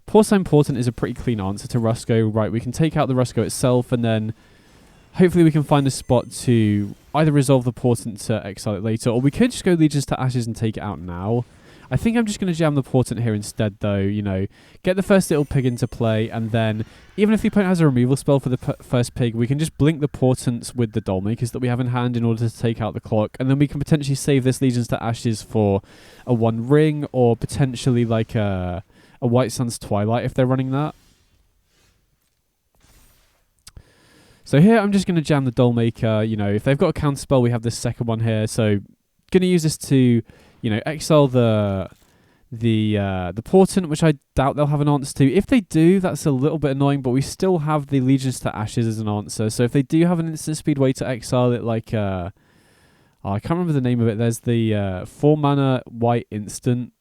Porcine Portent is a pretty clean answer to Rusko. Right, we can take out the Rusko itself, and then hopefully we can find a spot to either resolve the Portent to exile it later, or we could just go Legions to Ashes and take it out now. I think I'm just going to jam the Portent here instead, though. You know, get the first little pig into play, and then even if the opponent has a removal spell for the first pig, we can just blink the Portents with the Dollmakers that we have in hand in order to take out the clock, and then we can potentially save this Legions to Ashes for a 1 ring, or potentially like a White Sun's Twilight if they're running that. So here I'm just going to jam the Dollmaker. You know, if they've got a counterspell, we have this second one here, so going to use this to, you know, exile the Portent, which I doubt they'll have an answer to. If they do, that's a little bit annoying, but we still have the Legions to Ashes as an answer. So if they do have an instant speed way to exile it, like I can't remember the name of it. There's the 4 mana white instant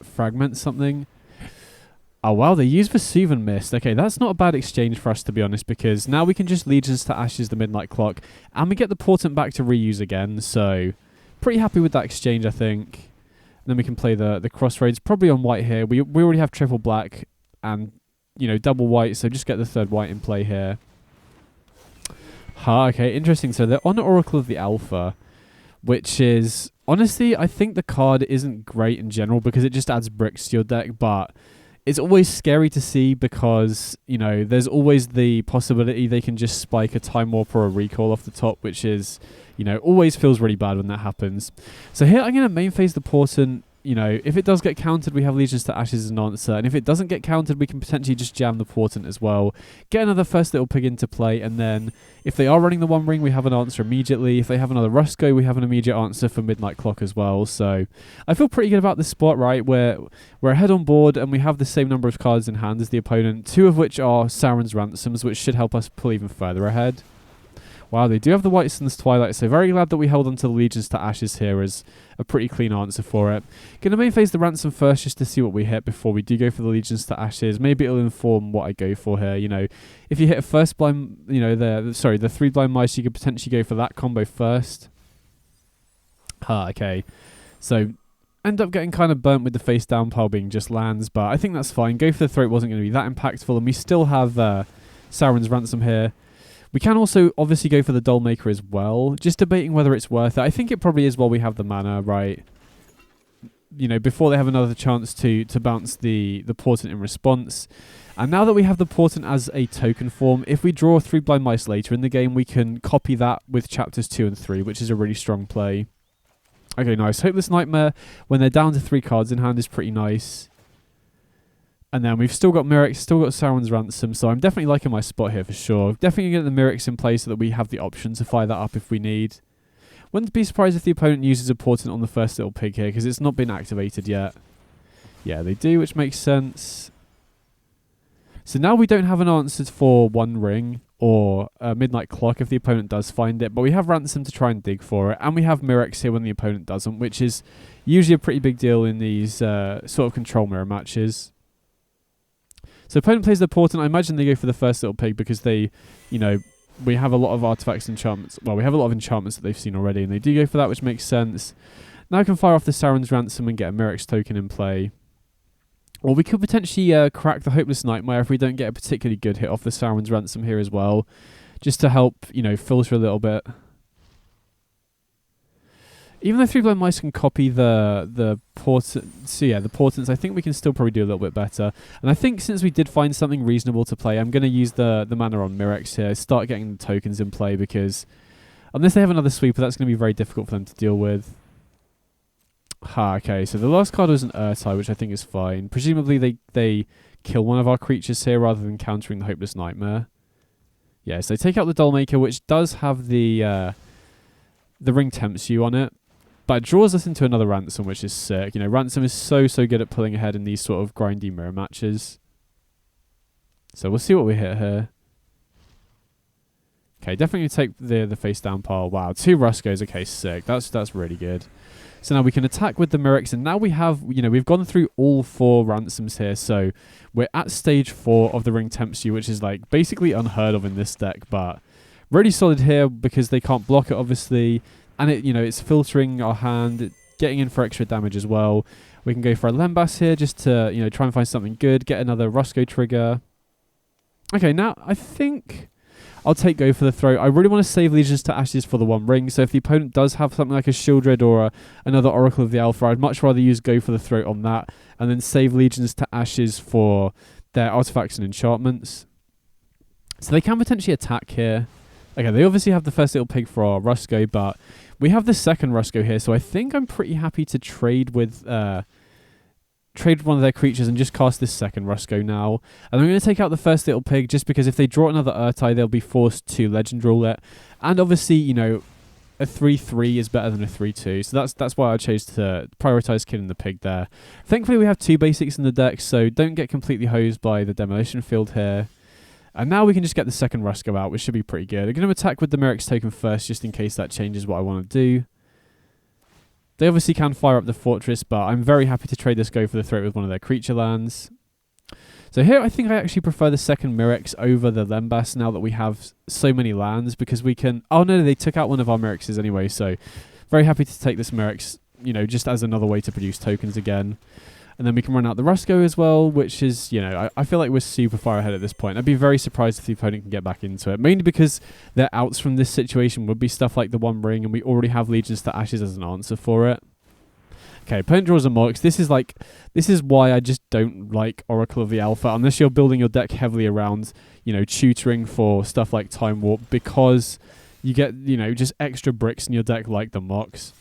fragment something. Oh wow, they use Vesuvian Mist. Okay, that's not a bad exchange for us, to be honest, because now we can just Legions to Ashes the Midnight Clock, and we get the Portent back to reuse again. So pretty happy with that exchange, I think. And then we can play the Crossroads, probably on white here. We already have triple black and, you know, double white, so just get the 3rd white in play here. Okay, interesting. So they're on Oracle of the Alpha, which is, honestly, I think the card isn't great in general because it just adds bricks to your deck, but it's always scary to see because, you know, there's always the possibility they can just spike a Time Warp or a Recall off the top, which is, you know, always feels really bad when that happens. So here I'm going to main phase the Portent. You know, if it does get countered, we have Legions to Ashes as an answer. And if it doesn't get countered, we can potentially just jam the Portent as well. Get another first little pig into play. And then if they are running the 1 ring, we have an answer immediately. If they have another Rusko, we have an immediate answer for Midnight Clock as well. So I feel pretty good about this spot, right? We're ahead on board and we have the same number of cards in hand as the opponent. 2 of which are Sauron's Ransoms, which should help us pull even further ahead. Wow, they do have the White Sun's Twilight, so very glad that we held on to the Legions to Ashes here as a pretty clean answer for it. Going to main phase the Ransom first just to see what we hit before we do go for the Legions to Ashes. Maybe it'll inform what I go for here. You know, if you hit a first blind, you know, the 3 blind mice, you could potentially go for that combo first. Okay. So end up getting kind of burnt with the face down pile being just lands, but I think that's fine. Go for the Throat wasn't going to be that impactful, and we still have Sauron's Ransom here. We can also obviously go for the Dollmaker as well, just debating whether it's worth it. I think it probably is while we have the mana, right? You know, before they have another chance to bounce the Portent in response. And now that we have the Portent as a token form, if we draw 3 blind mice later in the game, we can copy that with chapters 2 and 3, which is a really strong play. Okay, nice. Hopeless Nightmare, when they're down to 3 cards in hand, is pretty nice. And then we've still got Myric, still got Sauron's Ransom, so I'm definitely liking my spot here for sure. Definitely get the Myrics in place so that we have the option to fire that up if we need. Wouldn't be surprised if the opponent uses a Portent on the first little pig here, because it's not been activated yet. Yeah, they do, which makes sense. So now we don't have an answer for 1 ring or a Midnight Clock if the opponent does find it, but we have Ransom to try and dig for it, and we have Myrics here when the opponent doesn't, which is usually a pretty big deal in these sort of control mirror matches. So opponent plays the Portent. I imagine they go for the first little pig because they, you know, we have a lot of artifacts and enchantments. Well, we have a lot of enchantments that they've seen already, and they do go for that, which makes sense. Now I can fire off the Sauron's Ransom and get a Myrics token in play. Or we could potentially crack the Hopeless Nightmare if we don't get a particularly good hit off the Sauron's Ransom here as well, just to help, you know, filter a little bit. Even though 3 blind mice can copy the Portent, so yeah, the Portents, I think we can still probably do a little bit better. And I think since we did find something reasonable to play, I'm going to use the mana on Myrics here, start getting the tokens in play, because unless they have another sweeper, that's going to be very difficult for them to deal with. Okay, so the last card was an Urtai, which I think is fine. Presumably they kill one of our creatures here rather than countering the Hopeless Nightmare. Yeah, so they take out the Dollmaker, which does have the Ring Tempts You on it. But it draws us into another Ransom, which is sick. You know, Ransom is so good at pulling ahead in these sort of grindy mirror matches. So we'll see what we hit here. Okay, definitely take the face down pile. Wow, 2 Ruskos. Okay, sick. That's really good. So now we can attack with the Mirrex, and now we have, you know, we've gone through all 4 ransoms here, so we're at stage 4 of the Ring Tempts You, which is like basically unheard of in this deck, but really solid here because they can't block it, obviously, and it, you know, it's filtering our hand, getting in for extra damage as well. We can go for a Lembas here just to, you know, try and find something good, get another Rusko trigger. Okay, now I think I'll take go for the throat. I really want to save Legions to Ashes for the 1 ring, so if the opponent does have something like a Shieldred or another Oracle of the Alpha, I'd much rather use go for the throat on that, and then save Legions to Ashes for their artifacts and enchantments. So they can potentially attack here. Okay, they obviously have the first little pig for our Rusko, but we have the second Rusko here, so I think I'm pretty happy to trade with one of their creatures and just cast this second Rusko now. And I'm going to take out the first little pig just because if they draw another Urtai, they'll be forced to Legend Rule it. And obviously, you know, a 3-3 is better than a 3-2. So that's why I chose to prioritize killing the pig there. Thankfully, we have 2 basics in the deck, so don't get completely hosed by the Demolition Field here. And now we can just get the second Rusko out, which should be pretty good. I'm going to attack with the Mirrex token first, just in case that changes what I want to do. They obviously can fire up the fortress, but I'm very happy to trade this go for the throat with one of their creature lands. So here I think I actually prefer the second Mirrex over the Lembas now that we have so many lands, because we can... Oh no, they took out one of our Mirrexes anyway, so very happy to take this Mirrex, you know, just as another way to produce tokens again. And then we can run out the Rusko as well, which is, you know, I feel like we're super far ahead at this point. I'd be very surprised if the opponent can get back into it, mainly because their outs from this situation would be stuff like the 1 ring, and we already have Legions to Ashes as an answer for it. Okay, opponent draws a Mox. This is why I just don't like Oracle of the Alpha, unless you're building your deck heavily around, you know, tutoring for stuff like Time Warp, because you get, you know, just extra bricks in your deck like the Mox.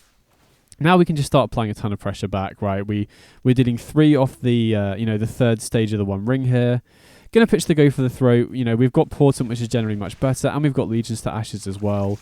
Now we can just start applying a ton of pressure back, right? We're dealing 3 off the, you know, the 3rd stage of the 1 ring here. Gonna pitch the go for the throat. You know, we've got Portent, which is generally much better, and we've got Legions to Ashes as well.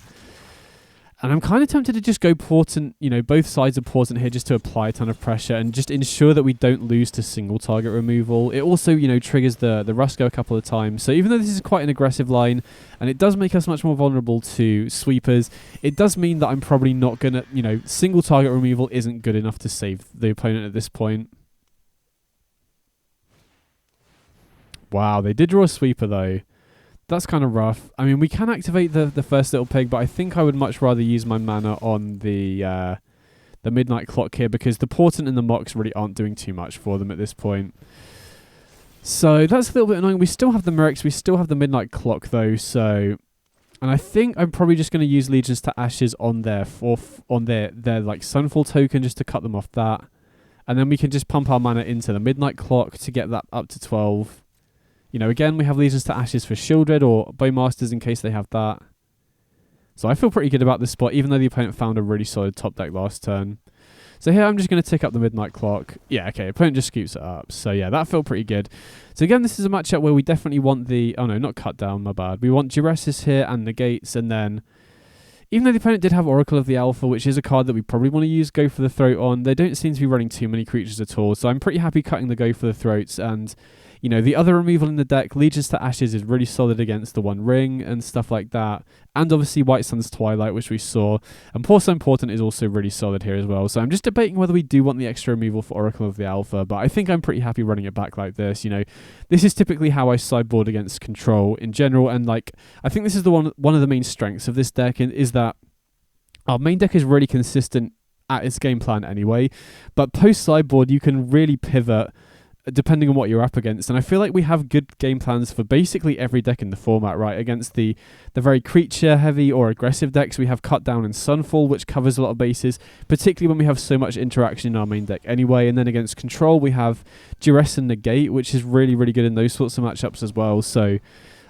And I'm kind of tempted to just go Portent, you know, both sides of Portent here just to apply a ton of pressure and just ensure that we don't lose to single target removal. It also, you know, triggers the Rusko a couple of times. So even though this is quite an aggressive line and it does make us much more vulnerable to sweepers, it does mean that I'm probably not going to, you know, single target removal isn't good enough to save the opponent at this point. Wow, they did draw a sweeper though. That's kind of rough. I mean, we can activate the first little pig, but I think I would much rather use my mana on the Midnight Clock here, because the Portent and the Mox really aren't doing too much for them at this point. So that's a little bit annoying. We still have the Mirrex, we still have the Midnight Clock though, so... And I think I'm probably just going to use Legions to Ashes on their like Sunfall token just to cut them off that. And then we can just pump our mana into the Midnight Clock to get that up to 12. You know, again, we have Legions to Ashes for Shieldred or Bowmasters in case they have that. So I feel pretty good about this spot, even though the opponent found a really solid top deck last turn. So here I'm just going to tick up the Midnight Clock. Yeah, okay, opponent just scoops it up. So yeah, that felt pretty good. So again, this is a matchup where we definitely want the... Oh no, not cut down, my bad. We want Duresses here and Negates, and then... Even though the opponent did have Oracle of the Alpha, which is a card that we probably want to use Go for the Throat on, they don't seem to be running too many creatures at all. So I'm pretty happy cutting the Go for the Throats, and... You know, the other removal in the deck, Legions to Ashes, is really solid against the 1 ring and stuff like that. And obviously White Sun's Twilight, which we saw. And Porcelain Portent is also really solid here as well. So I'm just debating whether we do want the extra removal for Oracle of the Alpha. But I think I'm pretty happy running it back like this. You know, this is typically how I sideboard against control in general. And like, I think this is the one of the main strengths of this deck is that our main deck is really consistent at its game plan anyway. But post sideboard, you can really pivot depending on what you're up against, and I feel like we have good game plans for basically every deck in the format, right? Against the very creature heavy or aggressive decks, we have Cut Down and Sunfall, which covers a lot of bases, particularly when we have so much interaction in our main deck anyway. And then against control, we have Duress and Negate, which is really, really good in those sorts of matchups as well. So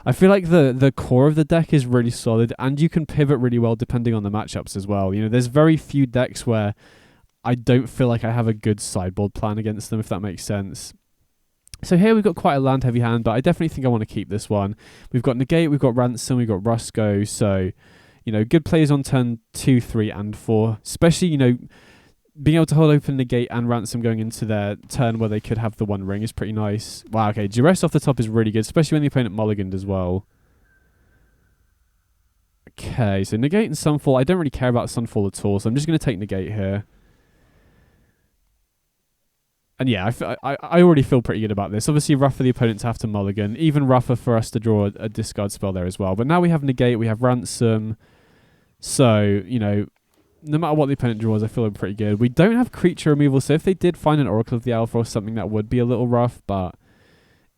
I feel like the core of the deck is really solid, and you can pivot really well depending on the matchups as well. You know, there's very few decks where I don't feel like I have a good sideboard plan against them, if that makes sense. So here we've got quite a land heavy hand, but I definitely think I want to keep this one. We've got Negate, we've got Ransom, we've got Rusko, so, you know, good plays on turn 2, 3, and 4, especially, you know, being able to hold open Negate and Ransom going into their turn where they could have the one ring is pretty nice. Wow, okay, Duress off the top is really good, especially when the opponent mulliganed as well. Okay, so Negate and Sunfall. I don't really care about Sunfall at all, so I'm just going to take Negate here. And yeah, I already feel pretty good about this. Obviously, rough for the opponent to have to mulligan. Even rougher for us to draw a discard spell there as well. But now we have Negate, we have Ransom. So, you know, no matter what the opponent draws, I feel pretty good. We don't have creature removal, so if they did find an Oracle of the Alpha or something, that would be a little rough. But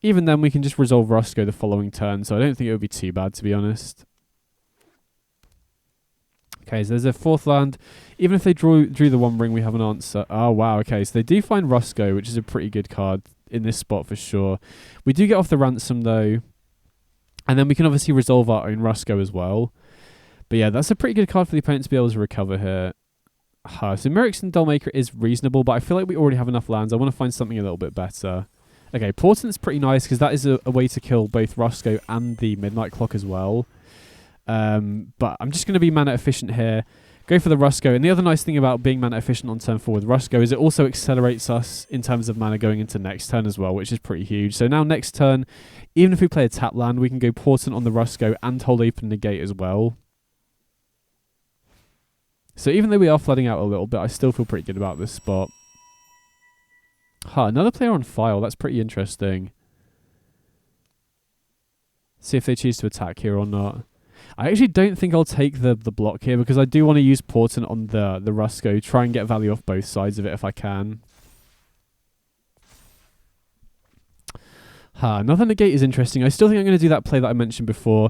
even then, we can just resolve Rusko the following turn, so I don't think it would be too bad, to be honest. Okay, so there's a fourth land. Even if they drew the one ring, we have an answer. Oh, wow, okay. So they do find Rusko, which is a pretty good card in this spot for sure. We do get off the Ransom, though. And then we can obviously resolve our own Rusko as well. But yeah, that's a pretty good card for the opponent to be able to recover here. So Myrick's and Dollmaker is reasonable, but I feel like we already have enough lands. I want to find something a little bit better. Okay, Portent's pretty nice, because that is a way to kill both Rusko and the Midnight Clock as well. But I'm just going to be mana efficient here. Go for the Rusko. And the other nice thing about being mana efficient on turn 4 with Rusko is it also accelerates us in terms of mana going into next turn as well, which is pretty huge. So now next turn, even if we play a tap land, we can go Portent on the Rusko and hold open Negate as well. So even though we are flooding out a little bit, I still feel pretty good about this spot. Another player on file. That's pretty interesting. See if they choose to attack here or not. I actually don't think I'll take the block here, because I do want to use Portent on the Rusko, try and get value off both sides of it if I can. Another Negate is interesting. I still think I'm going to do that play that I mentioned before.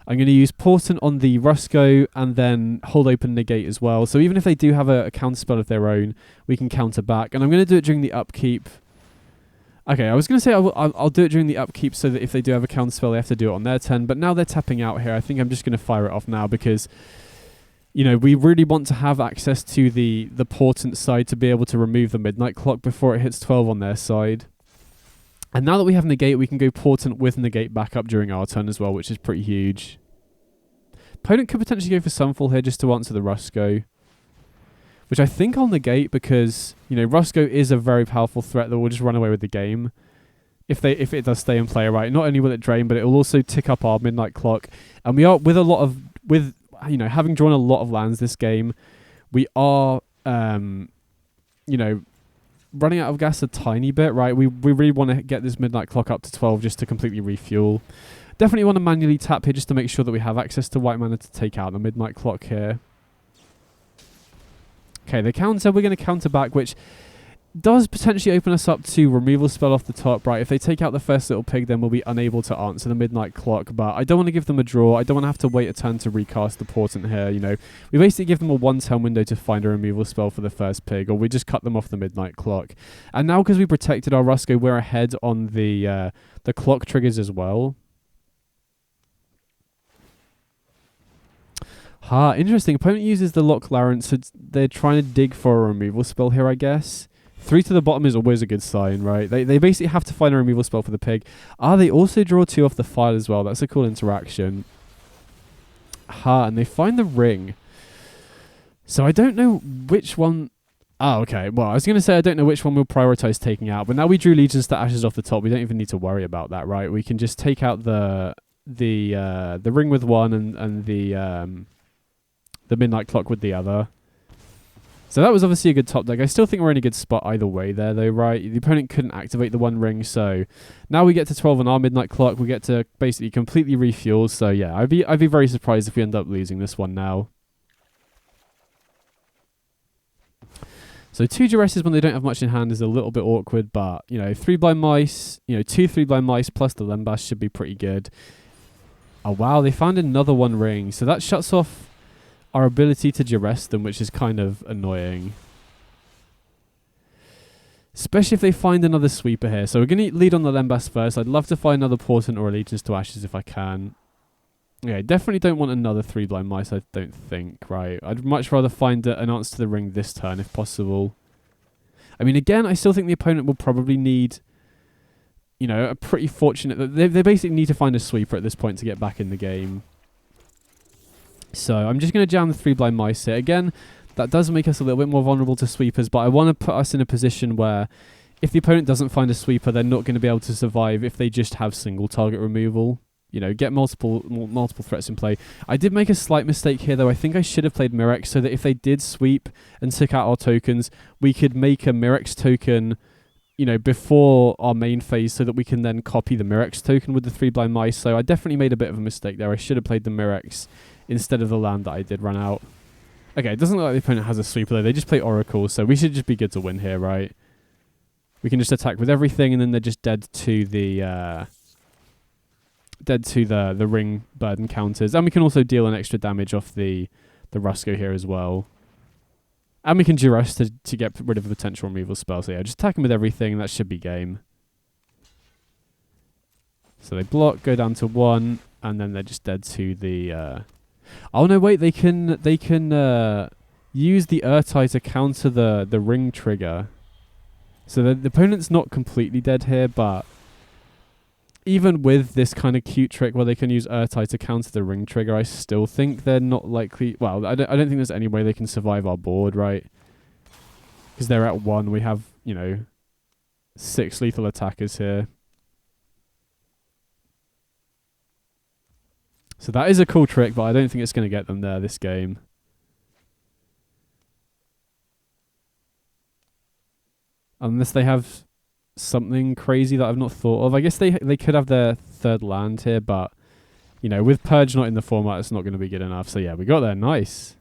I'm going to use Portent on the Rusko and then hold open Negate as well. So even if they do have a counterspell of their own, we can counter back. And I'm going to do it during the upkeep. Okay, I was going to say I'll do it during the upkeep so that if they do have a counterspell, they have to do it on their turn. But now they're tapping out here. I think I'm just going to fire it off now, because, you know, we really want to have access to the Portent side to be able to remove the Midnight Clock before it hits 12 on their side. And now that we have Negate, we can go Portent with Negate back up during our turn as well, which is pretty huge. Opponent could potentially go for Sunfall here just to answer the Rusko, which I think I'll negate, because, you know, Rusko is a very powerful threat that will just run away with the game if it does stay in play, right? Not only will it drain, but it will also tick up our Midnight Clock. And we are, with you know, having drawn a lot of lands this game, we are, you know, running out of gas a tiny bit, right? We really want to get this Midnight Clock up to 12 just to completely refuel. Definitely want to manually tap here just to make sure that we have access to white mana to take out the Midnight Clock here. Okay, the counter, we're going to counter back, which does potentially open us up to removal spell off the top, right? If they take out the first little pig, then we'll be unable to answer the Midnight Clock, but I don't want to give them a draw. I don't want to have to wait a turn to recast the Portent here, you know. We basically give them a one-turn window to find a removal spell for the first pig, or we just cut them off the Midnight Clock. And now, because we protected our Rusko, we're ahead on the clock triggers as well. Interesting. Opponent uses the Lock Larent, so they're trying to dig for a removal spell here, I guess. 3 to the bottom is always a good sign, right? They basically have to find a removal spell for the pig. They also draw 2 off the file as well. That's a cool interaction. And they find the ring. So I don't know which one... okay. Well, I was going to say I don't know which one we'll prioritize taking out, but now we drew Legions to Ashes off the top. We don't even need to worry about that, right? We can just take out the ring with one and the Midnight Clock with the other. So that was obviously a good top deck. I still think we're in a good spot either way there, though, right? The opponent couldn't activate the one ring, so now we get to 12 on our Midnight Clock. We get to basically completely refuel. So yeah, I'd be very surprised if we end up losing this one now. So 2 Duresses when they don't have much in hand is a little bit awkward, but, you know, 3 Blind Mice, you know, 2 3 Blind Mice plus the Lembas should be pretty good. Oh wow, they found another one ring, so that shuts off our ability to duress them, which is kind of annoying. Especially if they find another sweeper here. So we're going to lead on the Lembas first. I'd love to find another Portent or Allegiance to Ashes if I can. Yeah, definitely don't want another 3 Blind Mice, I don't think, right? I'd much rather find an answer to the ring this turn if possible. I mean, again, I still think the opponent will probably need, you know, a pretty fortunate... They basically need to find a sweeper at this point to get back in the game. So I'm just going to jam the 3 blind mice here. Again, that does make us a little bit more vulnerable to sweepers, but I want to put us in a position where if the opponent doesn't find a sweeper, they're not going to be able to survive if they just have single target removal. You know, get multiple threats in play. I did make a slight mistake here, though. I think I should have played Mirrex so that if they did sweep and took out our tokens, we could make a Mirrex token, you know, before our main phase so that we can then copy the Mirrex token with the 3 blind mice. So I definitely made a bit of a mistake there. I should have played the Mirrex instead of the land that I did run out. Okay, it doesn't look like the opponent has a sweeper, though. They just play Oracle, so we should just be good to win here, right? We can just attack with everything, and then they're just dead to the... the ring burden counters, and we can also deal an extra damage off the Rusko here as well, and we can duress to get rid of the potential removal spell. So yeah, just attack them with everything. That should be game. So they block, go down to 1, and then they're just dead to the. Oh no, wait! They can use the Urtai to counter the ring trigger. So the opponent's not completely dead here, but even with this kind of cute trick where they can use Urtai to counter the ring trigger, I still think they're not likely... Well, I don't think there's any way they can survive our board, right? Because they're at 1. We have, you know, 6 lethal attackers here. So that is a cool trick, but I don't think it's going to get them there this game. Unless they have something crazy that I've not thought of. I guess they could have their 3rd land here, but, you know, with Purge not in the format, it's not going to be good enough. So yeah, we got there. Nice.